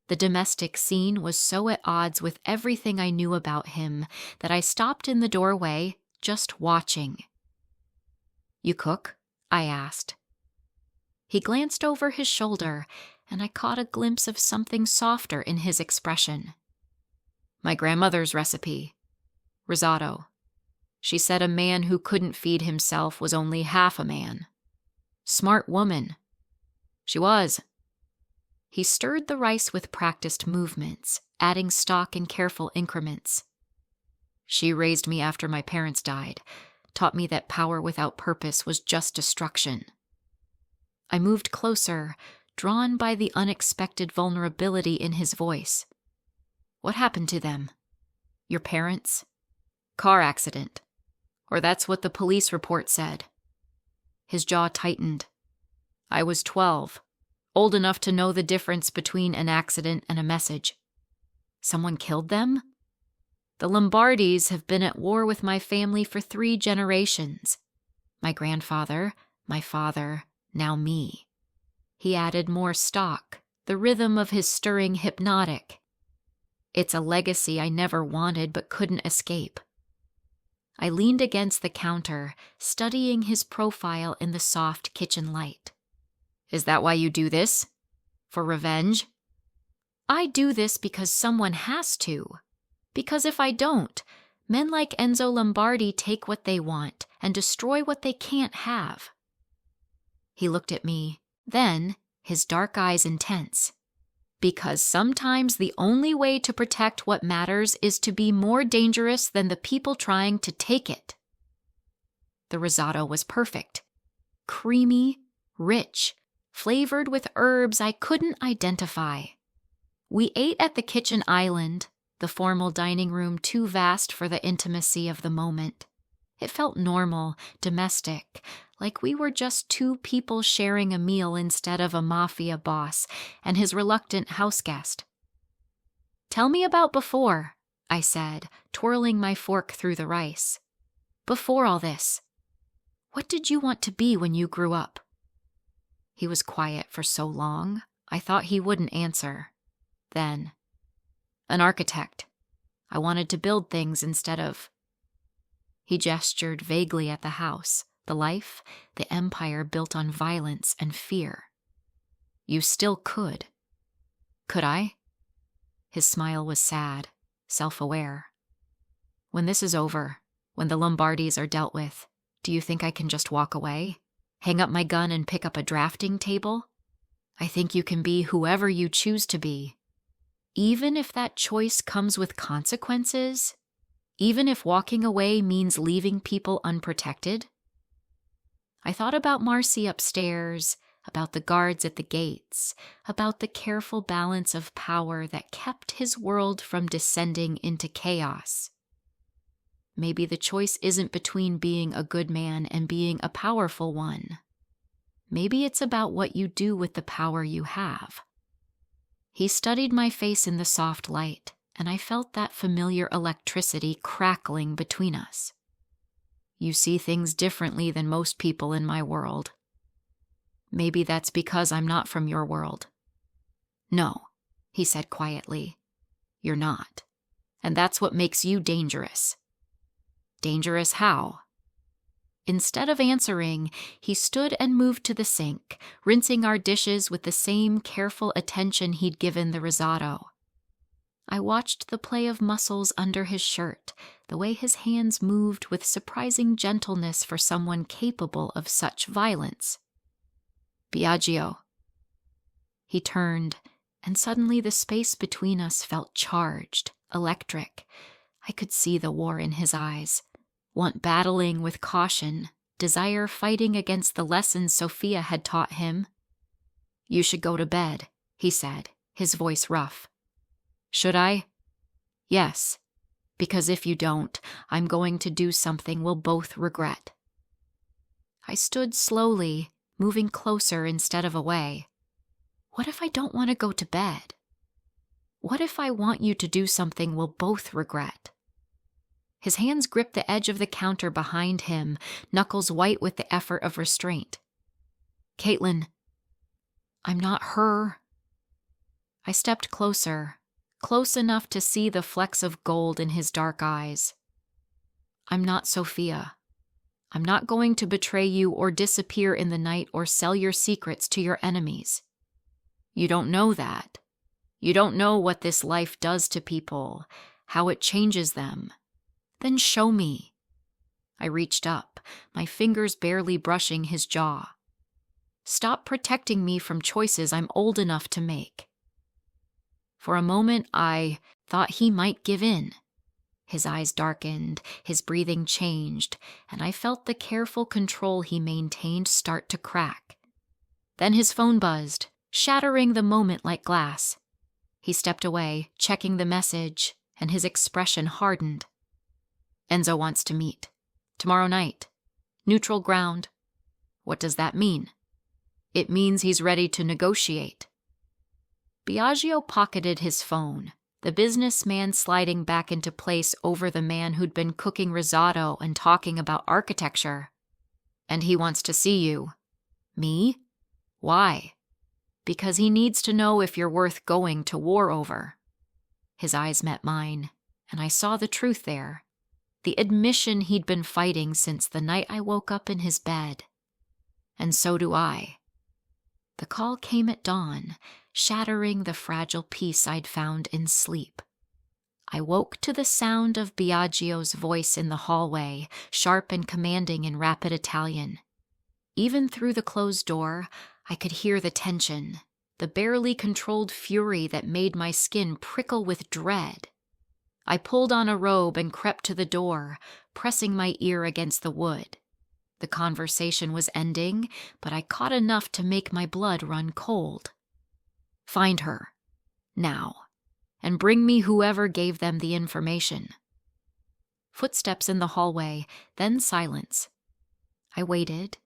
The domestic scene was so at odds with everything I knew about him that I stopped in the doorway, just watching. "You cook?" I asked. He glanced over his shoulder, and I caught a glimpse of something softer in his expression. "My grandmother's recipe. Risotto. She said a man who couldn't feed himself was only half a man. Smart woman." "She was." He stirred the rice with practiced movements, adding stock in careful increments. "She raised me after my parents died, taught me that power without purpose was just destruction." I moved closer, drawn by the unexpected vulnerability in his voice. "What happened to them?" "Your parents?" "Car accident. Or that's what the police report said." His jaw tightened. "I was 12, old enough to know the difference between an accident and a message." "Someone killed them?" "The Lombardis have been at war with my family for 3 generations. My grandfather, my father, now me." He added more stock, the rhythm of his stirring hypnotic. "It's a legacy I never wanted but couldn't escape." I leaned against the counter, studying his profile in the soft kitchen light. "Is that why you do this? For revenge?" "I do this because someone has to. Because if I don't, men like Enzo Lombardi take what they want and destroy what they can't have." He looked at me, then, his dark eyes intense. "Because sometimes the only way to protect what matters is to be more dangerous than the people trying to take it." The risotto was perfect. Creamy, rich, flavored with herbs I couldn't identify. We ate at the kitchen island, the formal dining room too vast for the intimacy of the moment. It felt normal, domestic, like we were just 2 people sharing a meal instead of a mafia boss and his reluctant houseguest. "Tell me about before," I said, twirling my fork through the rice. "Before all this. What did you want to be when you grew up?" He was quiet for so long, I thought he wouldn't answer. Then, "An architect. I wanted to build things instead of—" He gestured vaguely at the house, the life, the empire built on violence and fear. "You still could." "Could I?" His smile was sad, self-aware. "When this is over, when the Lombardis are dealt with, Do you think I can just walk away? Hang up my gun and pick up a drafting table? I think you can be whoever you choose to be. Even if that choice comes with consequences? Even if walking away means leaving people unprotected? I thought about Marcy upstairs, about the guards at the gates, about the careful balance of power that kept his world from descending into chaos. Maybe the choice isn't between being a good man and being a powerful one. Maybe it's about what you do with the power you have. He studied my face in the soft light, and I felt that familiar electricity crackling between us. You see things differently than most people in my world. Maybe that's because I'm not from your world. No, he said quietly. You're not. And that's what makes you dangerous. Dangerous how? Instead of answering, he stood and moved to the sink, rinsing our dishes with the same careful attention he'd given the risotto. I watched the play of muscles under his shirt, the way his hands moved with surprising gentleness for someone capable of such violence. Biagio. He turned, and suddenly the space between us felt charged, electric. I could see the war in his eyes. Want battling with caution, desire fighting against the lessons Sophia had taught him. You should go to bed, he said, his voice rough. Should I? Yes, because if you don't, I'm going to do something we'll both regret. I stood slowly, moving closer instead of away. What if I don't want to go to bed? What if I want you to do something we'll both regret? His hands gripped the edge of the counter behind him, knuckles white with the effort of restraint. Caitlin, I'm not her. I stepped closer, close enough to see the flecks of gold in his dark eyes. I'm not Sophia. I'm not going to betray you or disappear in the night or sell your secrets to your enemies. You don't know that. You don't know what this life does to people, how it changes them. Then show me. I reached up, my fingers barely brushing his jaw. Stop protecting me from choices I'm old enough to make. For a moment, I thought he might give in. His eyes darkened, his breathing changed, and I felt the careful control he maintained start to crack. Then his phone buzzed, shattering the moment like glass. He stepped away, checking the message, and his expression hardened. Enzo wants to meet. Tomorrow night. Neutral ground. What does that mean? It means he's ready to negotiate. Biagio pocketed his phone, the businessman sliding back into place over the man who'd been cooking risotto and talking about architecture. And he wants to see you. Me? Why? Because he needs to know if you're worth going to war over. His eyes met mine, and I saw the truth there. The admission he'd been fighting since the night I woke up in his bed. And so do I. The call came at dawn, shattering the fragile peace I'd found in sleep. I woke to the sound of Biagio's voice in the hallway, sharp and commanding in rapid Italian. Even through the closed door, I could hear the tension, the barely controlled fury that made my skin prickle with dread. I pulled on a robe and crept to the door, pressing my ear against the wood. The conversation was ending, but I caught enough to make my blood run cold. Find her, now, and bring me whoever gave them the information. Footsteps in the hallway, then silence. I waited,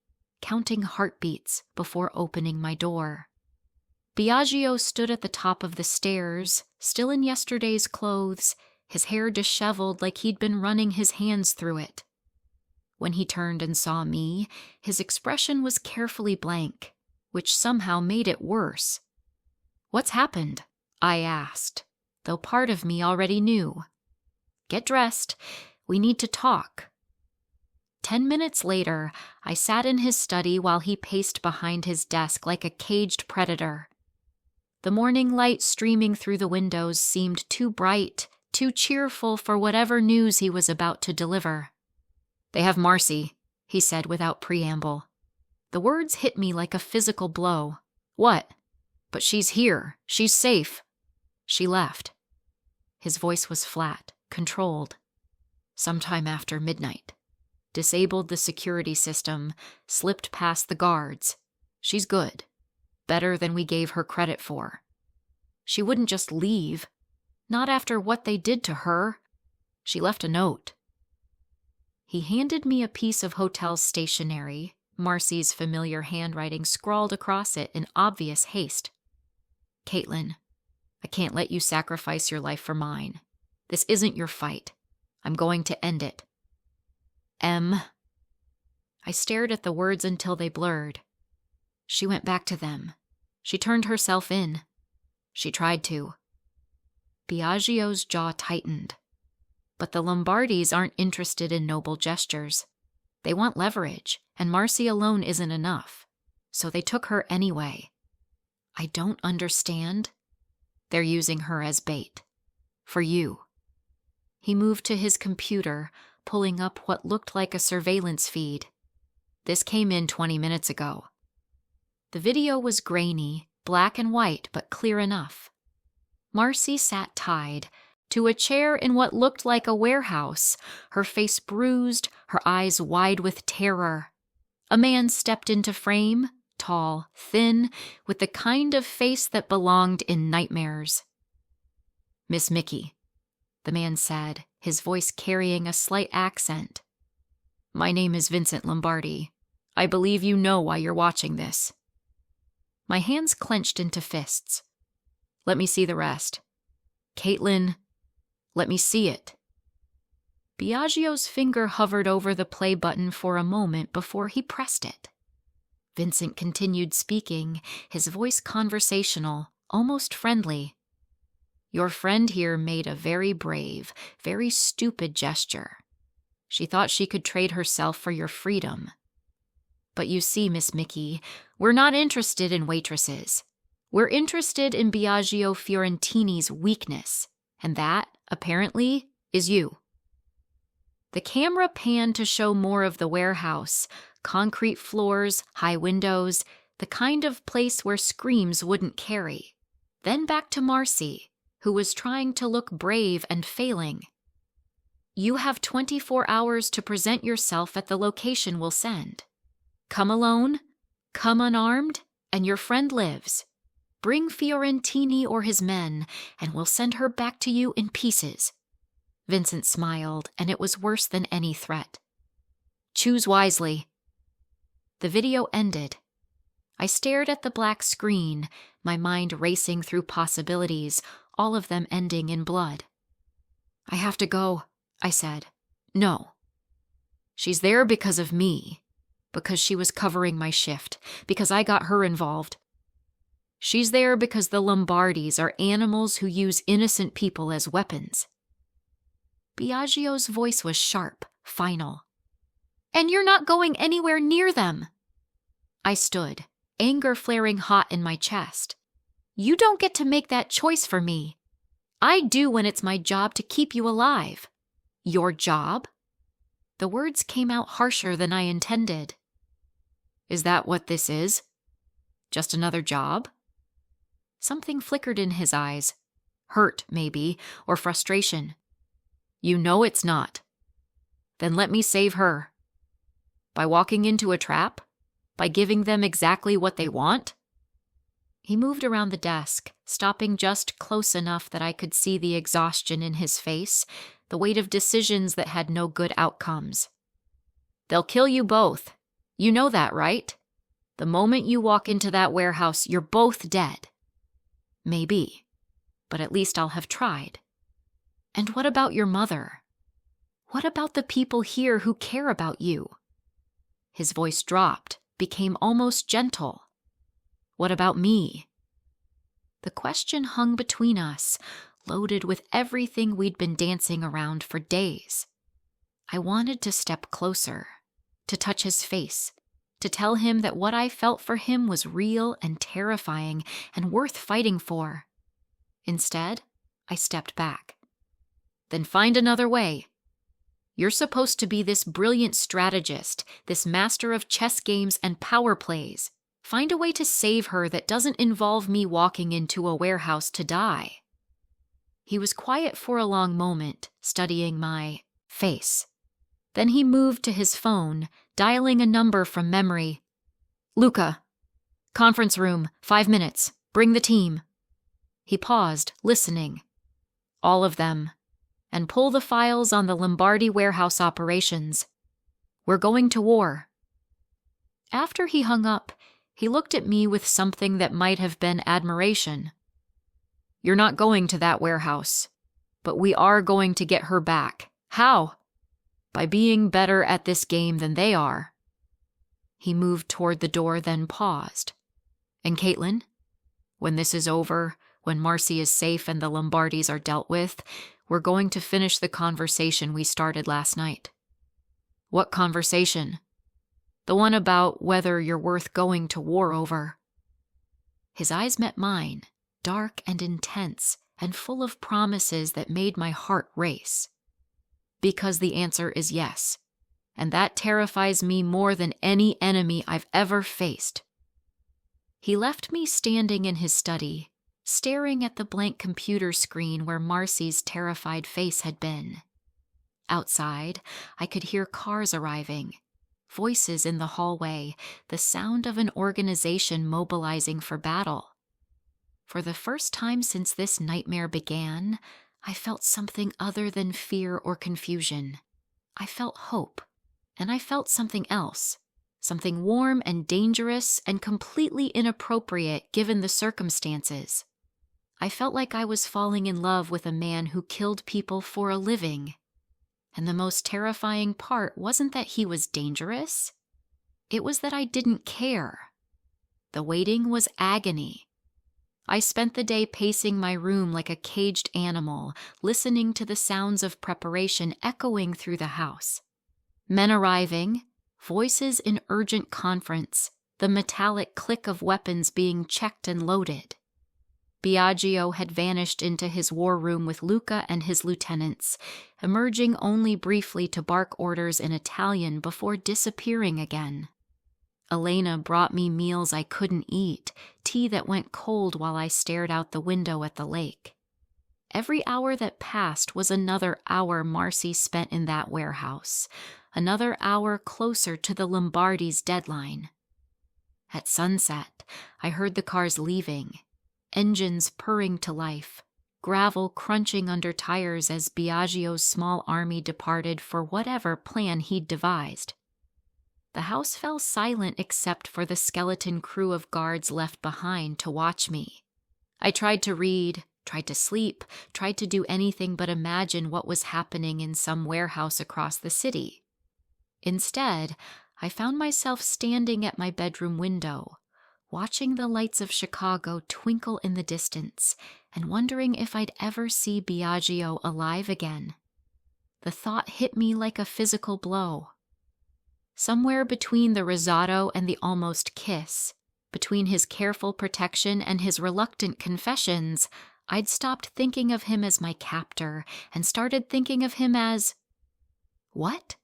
counting heartbeats before opening my door. Biagio stood at the top of the stairs, still in yesterday's clothes, his hair disheveled like he'd been running his hands through it. When he turned and saw me, his expression was carefully blank, which somehow made it worse. What's happened? I asked, though part of me already knew. Get dressed. We need to talk. 10 minutes later, I sat in his study while he paced behind his desk like a caged predator. The morning light streaming through the windows seemed too bright, too cheerful for whatever news he was about to deliver. They have Marcy, he said without preamble. The words hit me like a physical blow. What? But she's here. She's safe. She left. His voice was flat, controlled. Sometime after midnight. Disabled the security system, slipped past the guards. She's good. Better than we gave her credit for. She wouldn't just leave. Not after what they did to her. She left a note. He handed me a piece of hotel stationery, Marcy's familiar handwriting scrawled across it in obvious haste. Caitlin, I can't let you sacrifice your life for mine. This isn't your fight. I'm going to end it. M. I stared at the words until they blurred. She went back to them. She turned herself in. She tried to. Biagio's jaw tightened. But the Lombardis aren't interested in noble gestures. They want leverage, and Marcy alone isn't enough. So they took her anyway. I don't understand. They're using her as bait. For you. He moved to his computer, pulling up what looked like a surveillance feed. This came in 20 minutes ago. The video was grainy, black and white, but clear enough. Marcy sat tied to a chair in what looked like a warehouse, her face bruised, her eyes wide with terror. A man stepped into frame, tall, thin, with the kind of face that belonged in nightmares. Miss Mickey, the man said, his voice carrying a slight accent. My name is Vincent Lombardi. I believe you know why you're watching this. My hands clenched into fists. Let me see the rest. Caitlin, let me see it. Biagio's finger hovered over the play button for a moment before he pressed it. Vincent continued speaking, his voice conversational, almost friendly. Your friend here made a very brave, very stupid gesture. She thought she could trade herself for your freedom. But you see, Miss Mickey, we're not interested in waitresses. We're interested in Biagio Fiorentini's weakness, and that, apparently, is you. The camera panned to show more of the warehouse, concrete floors, high windows, the kind of place where screams wouldn't carry. Then back to Marcy, who was trying to look brave and failing. You have 24 hours to present yourself at the location we'll send. Come alone, come unarmed, and your friend lives. Bring Fiorentini or his men, and we'll send her back to you in pieces. Vincent smiled, and it was worse than any threat. Choose wisely. The video ended. I stared at the black screen, my mind racing through possibilities, all of them ending in blood. I have to go, I said. No. She's there because of me. Because she was covering my shift. Because I got her involved. She's there because the Lombardis are animals who use innocent people as weapons. Biagio's voice was sharp, final. And you're not going anywhere near them. I stood, anger flaring hot in my chest. You don't get to make that choice for me. I do when it's my job to keep you alive. Your job? The words came out harsher than I intended. Is that what this is? Just another job? Something flickered in his eyes. Hurt, maybe, or frustration. You know it's not. Then let me save her. By walking into a trap? By giving them exactly what they want? He moved around the desk, stopping just close enough that I could see the exhaustion in his face, the weight of decisions that had no good outcomes. They'll kill you both. You know that, right? The moment you walk into that warehouse, you're both dead. Maybe, but at least I'll have tried. And what about your mother? What about the people here who care about you? His voice dropped, became almost gentle. What about me? The question hung between us, loaded with everything we'd been dancing around for days. I wanted to step closer, to touch his face, to tell him that what I felt for him was real and terrifying and worth fighting for. Instead, I stepped back. Then find another way. You're supposed to be this brilliant strategist, this master of chess games and power plays. Find a way to save her that doesn't involve me walking into a warehouse to die." He was quiet for a long moment, studying my face. Then he moved to his phone, dialing a number from memory. "Luca, conference room, 5 minutes. Bring the team." He paused, listening. "All of them. And pull the files on the Lombardi warehouse operations. We're going to war." After he hung up, he looked at me with something that might have been admiration. "You're not going to that warehouse, but we are going to get her back. How? By being better at this game than they are." He moved toward the door, then paused. "And Caitlin, when this is over, when Marcy is safe and the Lombardis are dealt with, we're going to finish the conversation we started last night." "What conversation?" "The one about whether you're worth going to war over." His eyes met mine, dark and intense, and full of promises that made my heart race. "Because the answer is yes, and that terrifies me more than any enemy I've ever faced." He left me standing in his study, staring at the blank computer screen where Marcy's terrified face had been. Outside, I could hear cars arriving, voices in the hallway, the sound of an organization mobilizing for battle. For the first time since this nightmare began, I felt something other than fear or confusion. I felt hope, and I felt something else, something warm and dangerous and completely inappropriate given the circumstances. I felt like I was falling in love with a man who killed people for a living. And the most terrifying part wasn't that he was dangerous. It was that I didn't care. The waiting was agony. I spent the day pacing my room like a caged animal, listening to the sounds of preparation echoing through the house. Men arriving, voices in urgent conference, the metallic click of weapons being checked and loaded. Biagio had vanished into his war room with Luca and his lieutenants, emerging only briefly to bark orders in Italian before disappearing again. Elena brought me meals I couldn't eat, tea that went cold while I stared out the window at the lake. Every hour that passed was another hour Marcy spent in that warehouse, another hour closer to the Lombardi's deadline. At sunset, I heard the cars leaving, engines purring to life, gravel crunching under tires as Biagio's small army departed for whatever plan he'd devised. The house fell silent except for the skeleton crew of guards left behind to watch me. I tried to read, tried to sleep, tried to do anything but imagine what was happening in some warehouse across the city. Instead, I found myself standing at my bedroom window, watching the lights of Chicago twinkle in the distance and wondering if I'd ever see Biagio alive again. The thought hit me like a physical blow. Somewhere between the risotto and the almost kiss, between his careful protection and his reluctant confessions, I'd stopped thinking of him as my captor and started thinking of him as... what?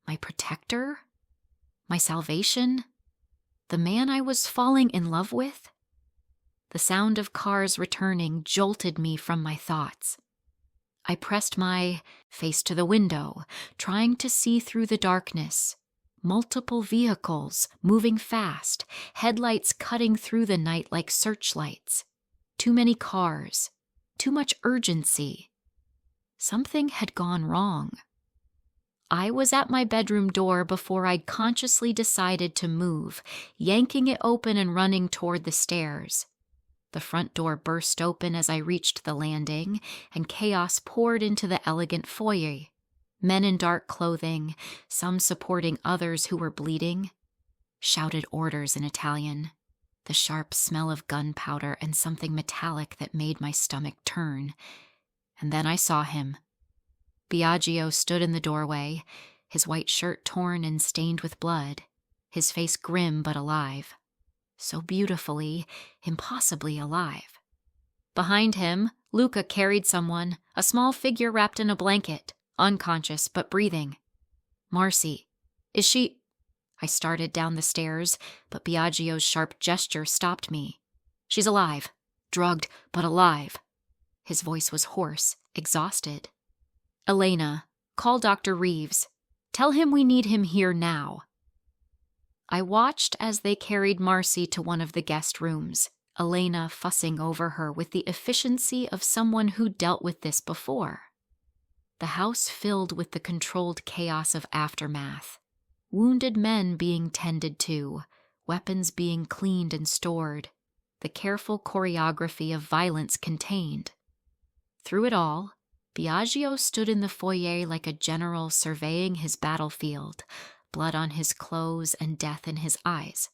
My protector? My salvation? The man I was falling in love with? The sound of cars returning jolted me from my thoughts. I pressed my face to the window, trying to see through the darkness. Multiple vehicles, moving fast, headlights cutting through the night like searchlights. Too many cars, too much urgency. Something had gone wrong. I was at my bedroom door before I'd consciously decided to move, yanking it open and running toward the stairs. The front door burst open as I reached the landing, and chaos poured into the elegant foyer. Men in dark clothing, some supporting others who were bleeding, shouted orders in Italian. The sharp smell of gunpowder and something metallic that made my stomach turn. And then I saw him. Biagio stood in the doorway, his white shirt torn and stained with blood, his face grim but alive. So beautifully, impossibly alive. Behind him, Luca carried someone, a small figure wrapped in a blanket, unconscious but breathing. Marcy. Is she... I started down the stairs, but Biagio's sharp gesture stopped me. She's alive. Drugged, but alive. His voice was hoarse, exhausted. Elena, call Dr. Reeves. Tell him we need him here now. I watched as they carried Marcy to one of the guest rooms, Elena fussing over her with the efficiency of someone who dealt with this before. The house filled with the controlled chaos of aftermath. Wounded men being tended to, weapons being cleaned and stored, the careful choreography of violence contained. Through it all, Biagio stood in the foyer like a general surveying his battlefield, blood on his clothes and death in his eyes.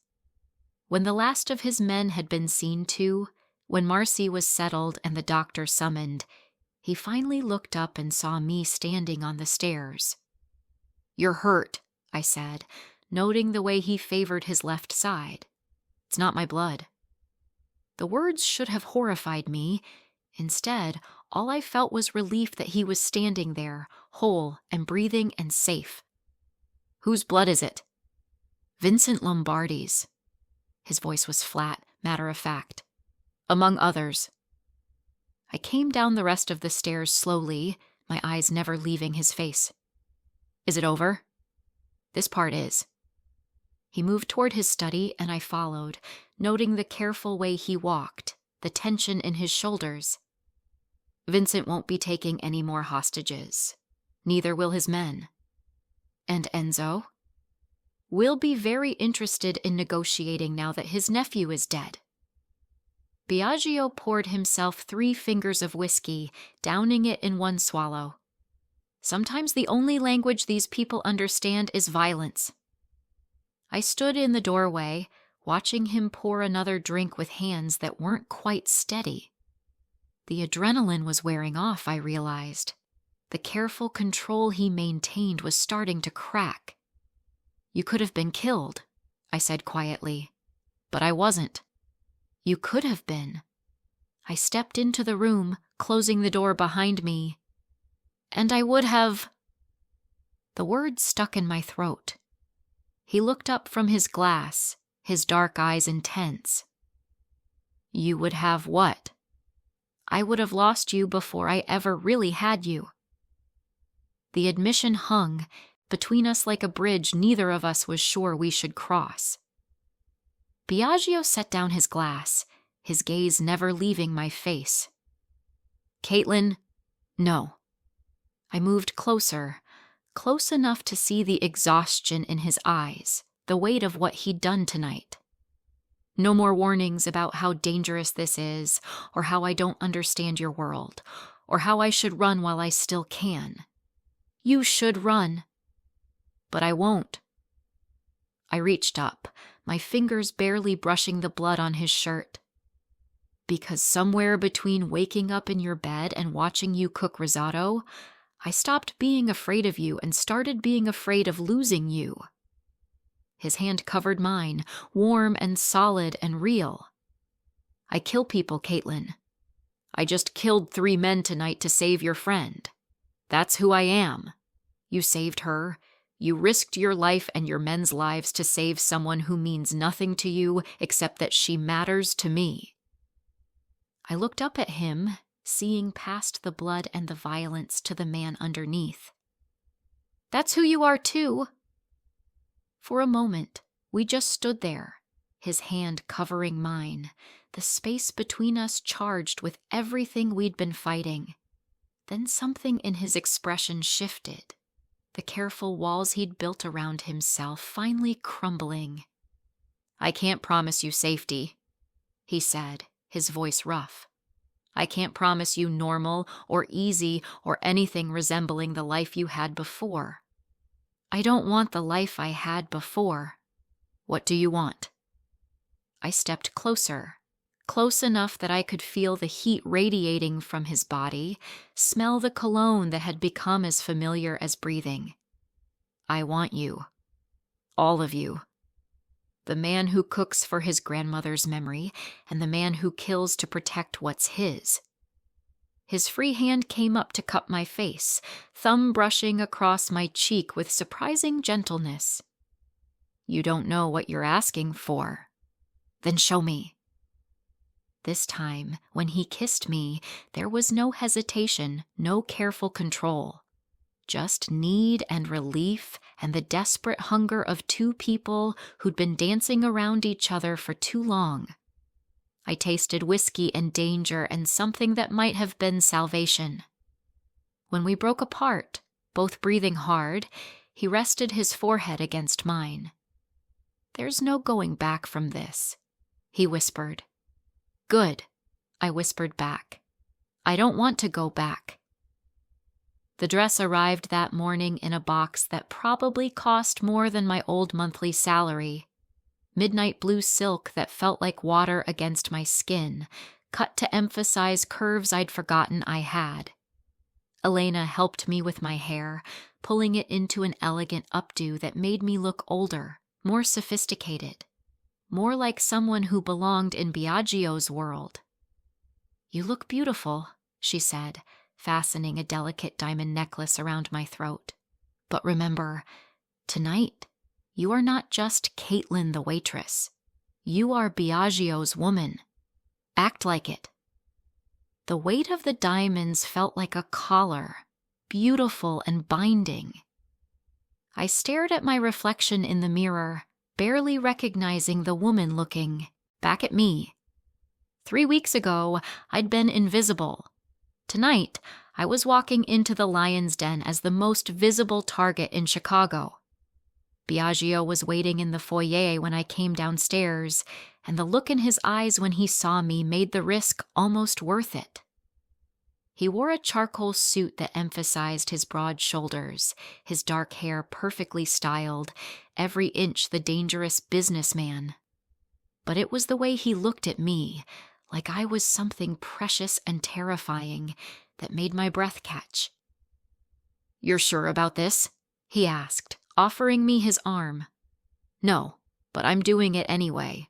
When the last of his men had been seen to, when Marcy was settled and the doctor summoned, he finally looked up and saw me standing on the stairs. "You're hurt," I said, noting the way he favored his left side. "It's not my blood." The words should have horrified me. Instead, all I felt was relief that he was standing there, whole and breathing and safe. "Whose blood is it?" "Vincent Lombardi's." His voice was flat, matter-of-fact. "Among others." I came down the rest of the stairs slowly, my eyes never leaving his face. "Is it over?" "This part is." He moved toward his study, and I followed, noting the careful way he walked, the tension in his shoulders. "Vincent won't be taking any more hostages. Neither will his men." "And Enzo?" "Will be very interested in negotiating now that his nephew is dead." Biagio poured himself 3 fingers of whiskey, downing it in one swallow. "Sometimes the only language these people understand is violence." I stood in the doorway, watching him pour another drink with hands that weren't quite steady. The adrenaline was wearing off, I realized. The careful control he maintained was starting to crack. "You could have been killed," I said quietly. "But I wasn't." "You could have been." I stepped into the room, closing the door behind me. "And I would have..." The words stuck in my throat. He looked up from his glass, his dark eyes intense. "You would have what?" "I would have lost you before I ever really had you." The admission hung between us like a bridge neither of us was sure we should cross. Biagio set down his glass, his gaze never leaving my face. "Caitlin, no." I moved closer, close enough to see the exhaustion in his eyes, the weight of what he'd done tonight. "No more warnings about how dangerous this is, or how I don't understand your world, or how I should run while I still can. You should run." "But I won't." I reached up, my fingers barely brushing the blood on his shirt. "Because somewhere between waking up in your bed and watching you cook risotto, I stopped being afraid of you and started being afraid of losing you." His hand covered mine, warm and solid and real. "I kill people, Caitlin. I just killed 3 men tonight to save your friend. That's who I am. You saved her. You risked your life and your men's lives to save someone who means nothing to you except that she matters to me." I looked up at him, seeing past the blood and the violence to the man underneath. "That's who you are too." For a moment, we just stood there, his hand covering mine, the space between us charged with everything we'd been fighting. Then something in his expression shifted, the careful walls he'd built around himself finally crumbling. "I can't promise you safety," he said, his voice rough. "I can't promise you normal or easy or anything resembling the life you had before." "I don't want the life I had before." "What do you want?" I stepped closer, close enough that I could feel the heat radiating from his body, smell the cologne that had become as familiar as breathing. "I want you. All of you. The man who cooks for his grandmother's memory, and the man who kills to protect what's his." His free hand came up to cup my face, thumb brushing across my cheek with surprising gentleness. "You don't know what you're asking for. Then show me." This time, when he kissed me, there was no hesitation, no careful control. Just need and relief and the desperate hunger of two people who'd been dancing around each other for too long. I tasted whiskey and danger and something that might have been salvation. When we broke apart, both breathing hard, he rested his forehead against mine. "There's no going back from this," he whispered. "Good," I whispered back. "I don't want to go back." The dress arrived that morning in a box that probably cost more than my old monthly salary. Midnight blue silk that felt like water against my skin, cut to emphasize curves I'd forgotten I had. Elena helped me with my hair, pulling it into an elegant updo that made me look older, more sophisticated, more like someone who belonged in Biagio's world. "You look beautiful," she said, fastening a delicate diamond necklace around my throat. "But remember, tonight, you are not just Caitlin the waitress. You are Biagio's woman. Act like it." The weight of the diamonds felt like a collar, beautiful and binding. I stared at my reflection in the mirror, barely recognizing the woman looking back at me. 3 weeks ago, I'd been invisible. Tonight, I was walking into the lion's den as the most visible target in Chicago. Biagio was waiting in the foyer when I came downstairs, and the look in his eyes when he saw me made the risk almost worth it. He wore a charcoal suit that emphasized his broad shoulders, his dark hair perfectly styled, every inch the dangerous businessman. But it was the way he looked at me, like I was something precious and terrifying, that made my breath catch. "You're sure about this?" he asked, offering me his arm. "No, but I'm doing it anyway."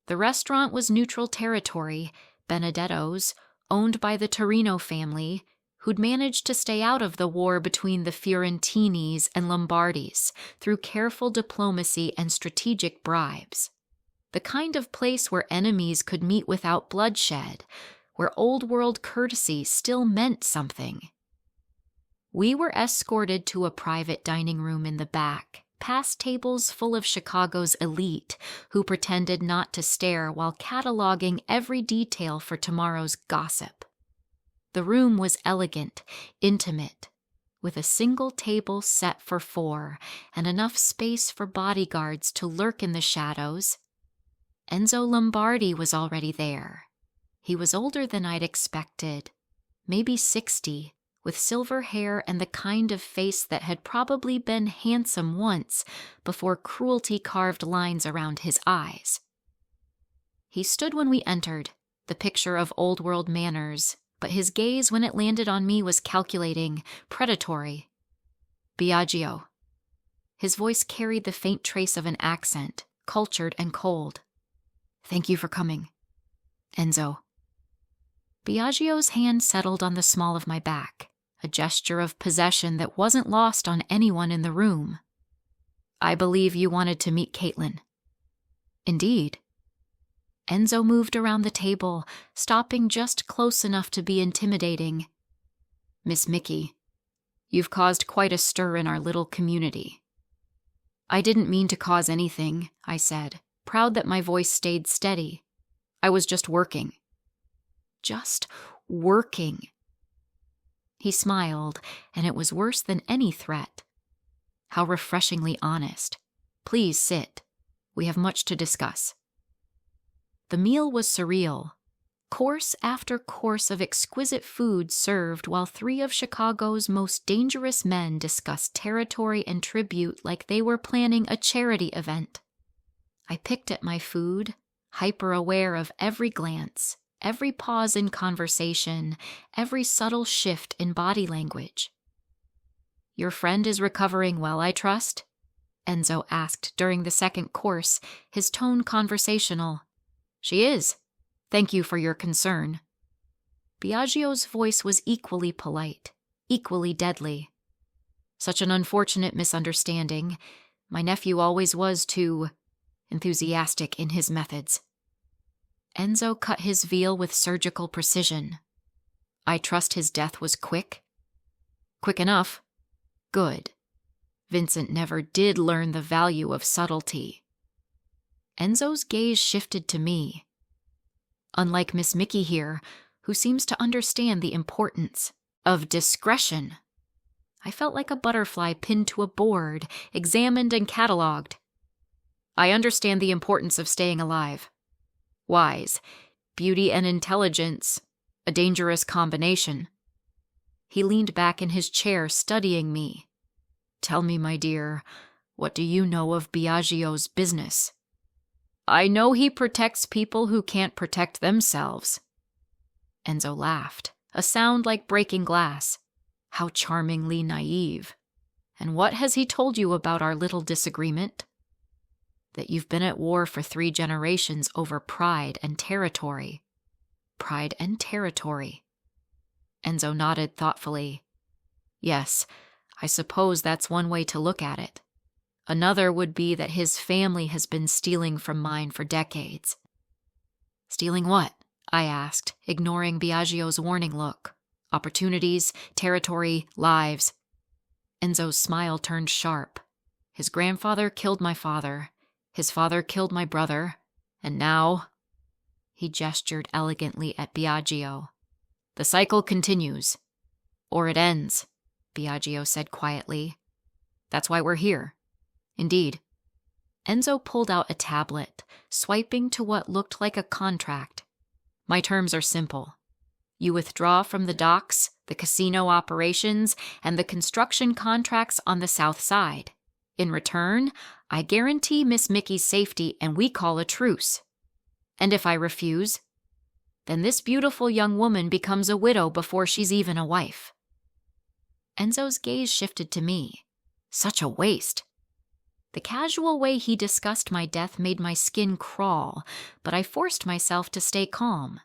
The restaurant was neutral territory, Benedetto's, owned by the Torino family, who'd managed to stay out of the war between the Fiorentinis and Lombardis through careful diplomacy and strategic bribes. The kind of place where enemies could meet without bloodshed, where old-world courtesy still meant something. We were escorted to a private dining room in the back, past tables full of Chicago's elite who pretended not to stare while cataloging every detail for tomorrow's gossip. The room was elegant, intimate, with a single table set for 4 and enough space for bodyguards to lurk in the shadows. Enzo Lombardi was already there. He was older than I'd expected, maybe 60, with silver hair and the kind of face that had probably been handsome once before cruelty carved lines around his eyes. He stood when we entered, the picture of old-world manners, but his gaze when it landed on me was calculating, predatory. "Biagio." His voice carried the faint trace of an accent, cultured and cold. "Thank you for coming." "Enzo." Biagio's hand settled on the small of my back, a gesture of possession that wasn't lost on anyone in the room. "I believe you wanted to meet Caitlin." "Indeed." Enzo moved around the table, stopping just close enough to be intimidating. "Miss Mickey, you've caused quite a stir in our little community." "I didn't mean to cause anything," I said, proud that my voice stayed steady. "I was just working." Just working. He smiled, and it was worse than any threat. How refreshingly honest. "Please sit. We have much to discuss." The meal was surreal. Course after course of exquisite food served while 3 of Chicago's most dangerous men discussed territory and tribute like they were planning a charity event. I picked at my food, hyper-aware of every glance, every pause in conversation, every subtle shift in body language. "Your friend is recovering well, I trust?" Enzo asked during the second course, his tone conversational. "She is. Thank you for your concern." Biagio's voice was equally polite, equally deadly. Such an unfortunate misunderstanding. My nephew always was too enthusiastic in his methods. Enzo cut his veal with surgical precision. I trust his death was quick. Quick enough. Good. Vincent never did learn the value of subtlety. Enzo's gaze shifted to me. Unlike Miss Mickey here, who seems to understand the importance of discretion, I felt like a butterfly pinned to a board, examined and catalogued. I understand the importance of staying alive. Wise, beauty and intelligence, a dangerous combination. He leaned back in his chair, studying me. Tell me, my dear, what do you know of Biagio's business? I know he protects people who can't protect themselves. Enzo laughed, a sound like breaking glass. How charmingly naive. And what has he told you about our little disagreement? That you've been at war for 3 generations over pride and territory. Pride and territory. Enzo nodded thoughtfully. Yes, I suppose that's one way to look at it. Another would be that his family has been stealing from mine for decades. Stealing what? I asked, ignoring Biagio's warning look. Opportunities, territory, lives. Enzo's smile turned sharp. His grandfather killed my father. His father killed my brother. And now... He gestured elegantly at Biagio. The cycle continues. Or it ends, Biagio said quietly. That's why we're here. Indeed. Enzo pulled out a tablet, swiping to what looked like a contract. My terms are simple. You withdraw from the docks, the casino operations, and the construction contracts on the south side. In return, I guarantee Miss Mickey's safety and we call a truce. And if I refuse, then this beautiful young woman becomes a widow before she's even a wife. Enzo's gaze shifted to me. Such a waste. The casual way he discussed my death made my skin crawl, but I forced myself to stay calm.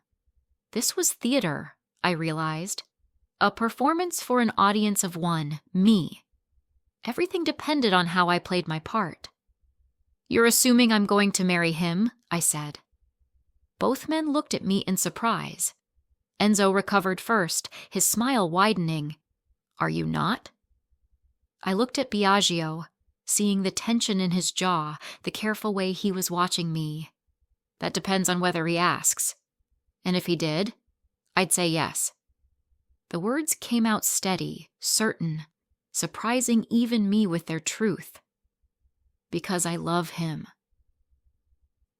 This was theater, I realized. A performance for an audience of one, me. Everything depended on how I played my part. You're assuming I'm going to marry him, I said. Both men looked at me in surprise. Enzo recovered first, his smile widening. Are you not? I looked at Biagio, seeing the tension in his jaw, the careful way he was watching me. That depends on whether he asks. And if he did, I'd say yes. The words came out steady, certain, surprising even me with their truth. Because I love him.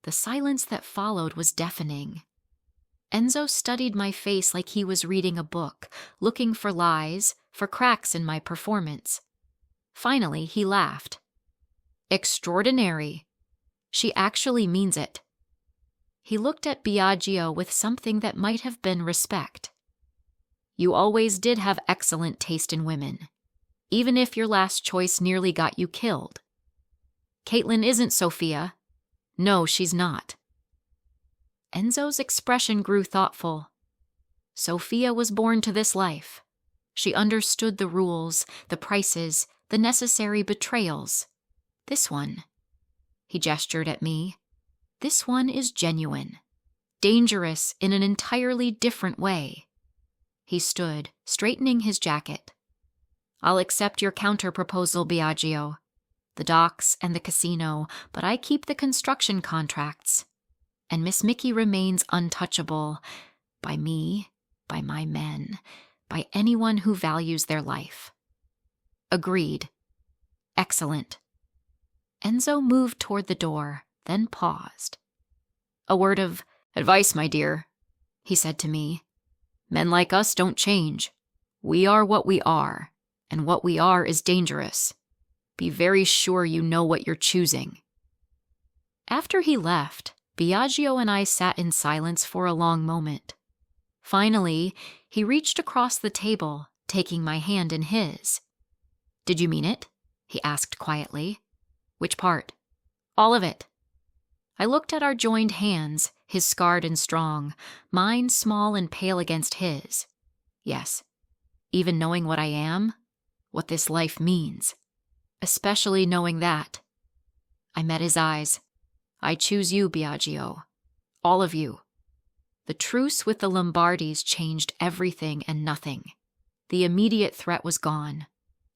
The silence that followed was deafening. Enzo studied my face like he was reading a book, looking for lies, for cracks in my performance. Finally, he laughed. Extraordinary. She actually means it. He looked at Biagio with something that might have been respect. You always did have excellent taste in women, even if your last choice nearly got you killed. Caitlin isn't Sophia. No, she's not. Enzo's expression grew thoughtful. Sophia was born to this life. She understood the rules, the prices, the necessary betrayals. This one, he gestured at me, this one is genuine, dangerous in an entirely different way. He stood, straightening his jacket. I'll accept your counter-proposal, Biagio. The docks and the casino, but I keep the construction contracts. And Miss Mickey remains untouchable by me, by my men, by anyone who values their life. Agreed. Excellent. Enzo moved toward the door, then paused. A word of advice, my dear, he said to me. Men like us don't change. We are what we are, and what we are is dangerous. Be very sure you know what you're choosing. After he left, Biagio and I sat in silence for a long moment. Finally, he reached across the table, taking my hand in his. Did you mean it? He asked quietly. Which part? All of it. I looked at our joined hands, his scarred and strong, mine small and pale against his. Yes, even knowing what I am, what this life means, especially knowing that. I met his eyes. I choose you, Biagio. All of you. The truce with the Lombardis changed everything and nothing. The immediate threat was gone.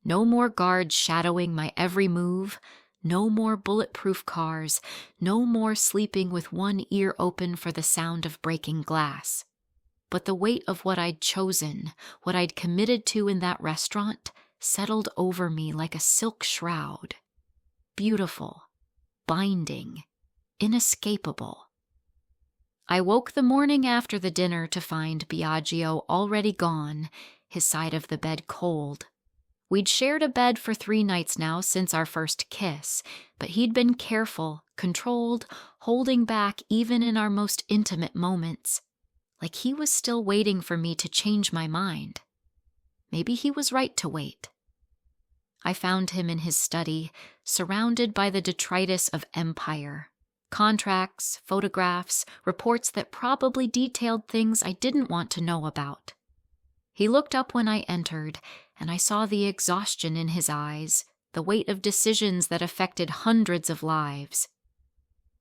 No more guards shadowing my every move, no more bulletproof cars, no more sleeping with one ear open for the sound of breaking glass. But the weight of what I'd chosen, what I'd committed to in that restaurant, settled over me like a silk shroud. Beautiful, binding, inescapable. I woke the morning after the dinner to find Biagio already gone, his side of the bed cold. We'd shared a bed for 3 nights now since our first kiss, but he'd been careful, controlled, holding back even in our most intimate moments, like he was still waiting for me to change my mind. Maybe he was right to wait. I found him in his study, surrounded by the detritus of empire. Contracts, photographs, reports that probably detailed things I didn't want to know about. He looked up when I entered, and I saw the exhaustion in his eyes, the weight of decisions that affected hundreds of lives.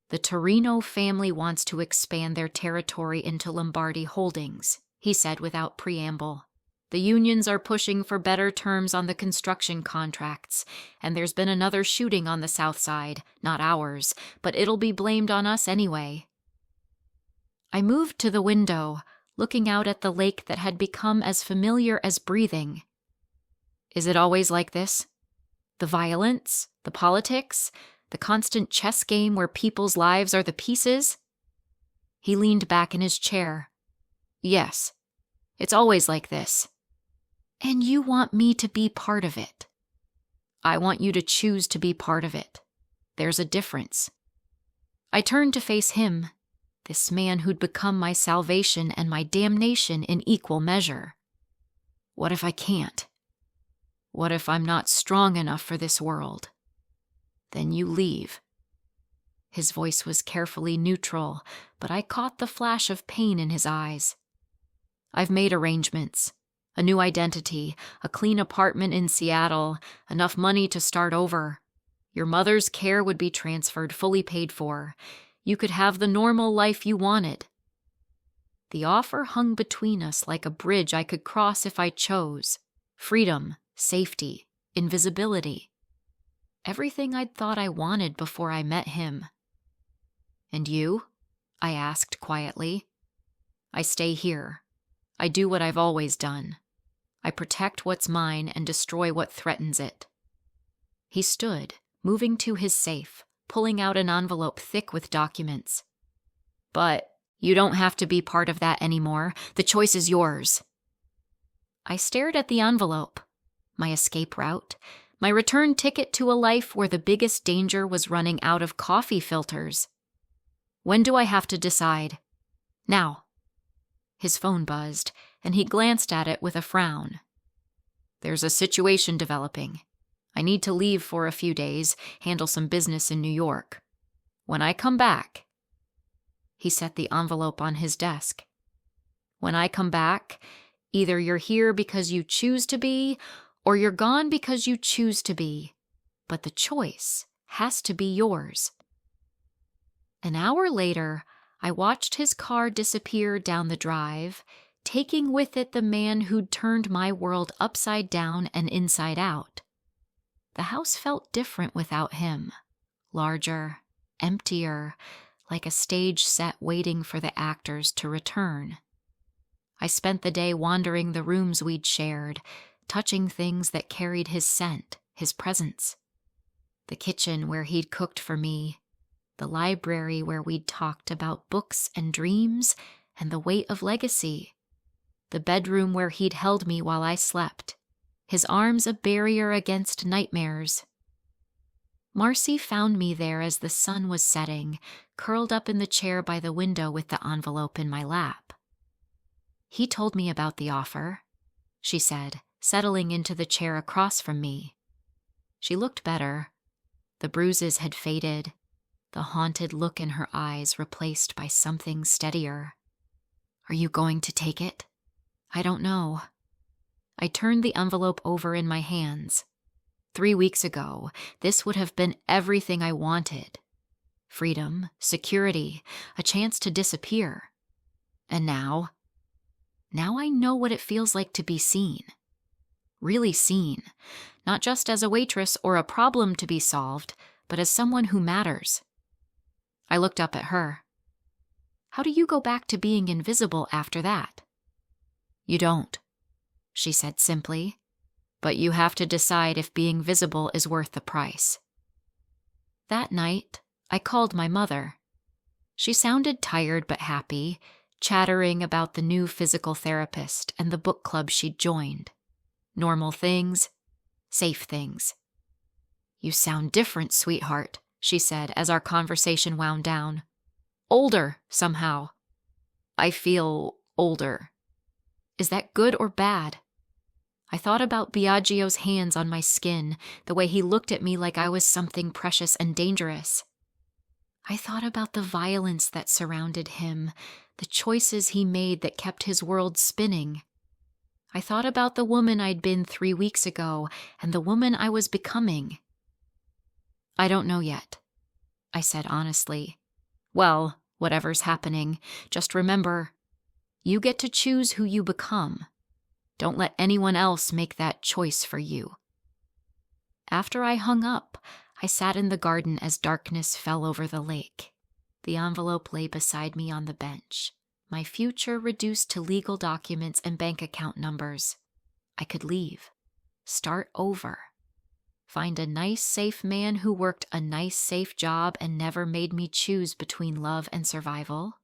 The Torino family wants to expand their territory into Lombardi holdings, he said without preamble. The unions are pushing for better terms on the construction contracts, and there's been another shooting on the south side, not ours, but it'll be blamed on us anyway. I moved to the window, looking out at the lake that had become as familiar as breathing. Is it always like this? The violence, the politics, the constant chess game where people's lives are the pieces? He leaned back in his chair. Yes, it's always like this. And you want me to be part of it. I want you to choose to be part of it. There's a difference. I turned to face him, this man who'd become my salvation and my damnation in equal measure. What if I can't? What if I'm not strong enough for this world? Then you leave. His voice was carefully neutral, but I caught the flash of pain in his eyes. I've made arrangements. A new identity, a clean apartment in Seattle, enough money to start over. Your mother's care would be transferred, fully paid for. You could have the normal life you wanted. The offer hung between us like a bridge I could cross if I chose. Freedom, safety, invisibility. Everything I'd thought I wanted before I met him. And you? I asked quietly. I stay here. I do what I've always done. I protect what's mine and destroy what threatens it. He stood, moving to his safe, pulling out an envelope thick with documents. But you don't have to be part of that anymore. The choice is yours. I stared at the envelope. My escape route, my return ticket to a life where the biggest danger was running out of coffee filters. When do I have to decide? Now. His phone buzzed, and he glanced at it with a frown. There's a situation developing. I need to leave for a few days, handle some business in New York. When I come back... He set the envelope on his desk. When I come back, either you're here because you choose to be, or you're gone because you choose to be. But the choice has to be yours. An hour later, I watched his car disappear down the drive, taking with it the man who'd turned my world upside down and inside out. The house felt different without him. Larger, emptier, like a stage set waiting for the actors to return. I spent the day wandering the rooms we'd shared, touching things that carried his scent, his presence. The kitchen where he'd cooked for me, the library where we'd talked about books and dreams and the weight of legacy, the bedroom where he'd held me while I slept, his arms a barrier against nightmares. Marcy found me there as the sun was setting, curled up in the chair by the window with the envelope in my lap. He told me about the offer, she said, settling into the chair across from me. She looked better. The bruises had faded. the haunted look in her eyes replaced by something steadier. "Are you going to take it?" "I don't know." I turned the envelope over in my hands. 3 weeks ago, this would have been everything I wanted. Freedom, security, a chance to disappear. And now I know what it feels like to be seen. Really seen. Not just as a waitress or a problem to be solved, but as someone who matters. I looked up at her. "How do you go back to being invisible after that?" "You don't," she said simply. "But you have to decide if being visible is worth the price." That night, I called my mother. She sounded tired but happy, chattering about the new physical therapist and the book club she'd joined. Normal things, safe things. "You sound different, sweetheart," she said as our conversation wound down. "Older, somehow." "I feel older." "Is that good or bad?" I thought about Biagio's hands on my skin, the way he looked at me like I was something precious and dangerous. I thought about the violence that surrounded him, the choices he made that kept his world spinning. I thought about the woman I'd been 3 weeks ago and the woman I was becoming. "I don't know yet," I said honestly. "Well, whatever's happening, just remember, you get to choose who you become. Don't let anyone else make that choice for you." After I hung up, I sat in the garden as darkness fell over the lake. The envelope lay beside me on the bench, my future reduced to legal documents and bank account numbers. I could leave, start over, find a nice, safe man who worked a nice, safe job and never made me choose between love and survival.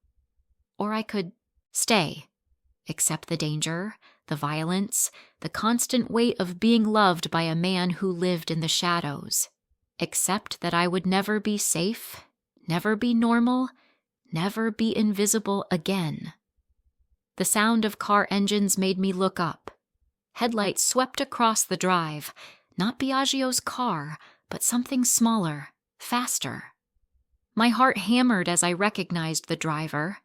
Or I could stay, accept the danger, the violence, the constant weight of being loved by a man who lived in the shadows. Accept that I would never be safe, never be normal, never be invisible again. The sound of car engines made me look up. Headlights swept across the drive, not Biagio's car, but something smaller, faster. My heart hammered as I recognized the driver.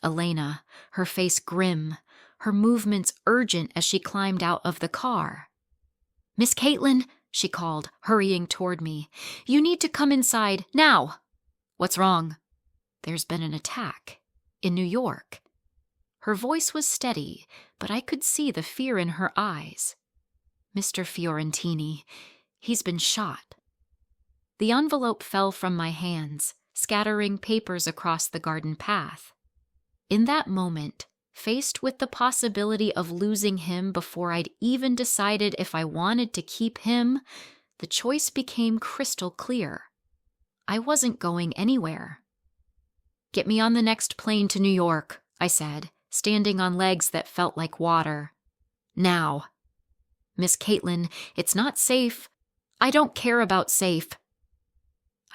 Elena, her face grim, her movements urgent as she climbed out of the car. "Miss Caitlin," she called, hurrying toward me. "You need to come inside, now." "What's wrong?" "There's been an attack. In New York." Her voice was steady, but I could see the fear in her eyes. "Mr. Fiorentini, he's been shot." The envelope fell from my hands, scattering papers across the garden path. In that moment, faced with the possibility of losing him before I'd even decided if I wanted to keep him, the choice became crystal clear. I wasn't going anywhere. "Get me on the next plane to New York," I said, standing on legs that felt like water. "Now." "Miss Caitlin, it's not safe." "I don't care about safe."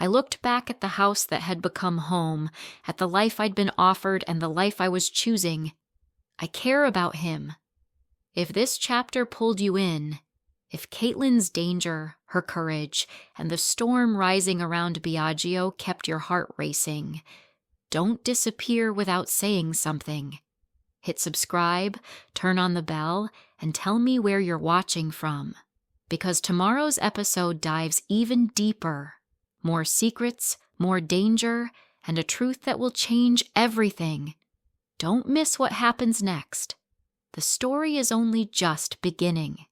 I looked back at the house that had become home, at the life I'd been offered and the life I was choosing. I care about him. If this chapter pulled you in, if Caitlin's danger, her courage, and the storm rising around Biagio kept your heart racing, don't disappear without saying something. Hit subscribe, turn on the bell, and tell me where you're watching from. Because tomorrow's episode dives even deeper. More secrets, more danger, and a truth that will change everything. Don't miss what happens next. The story is only just beginning.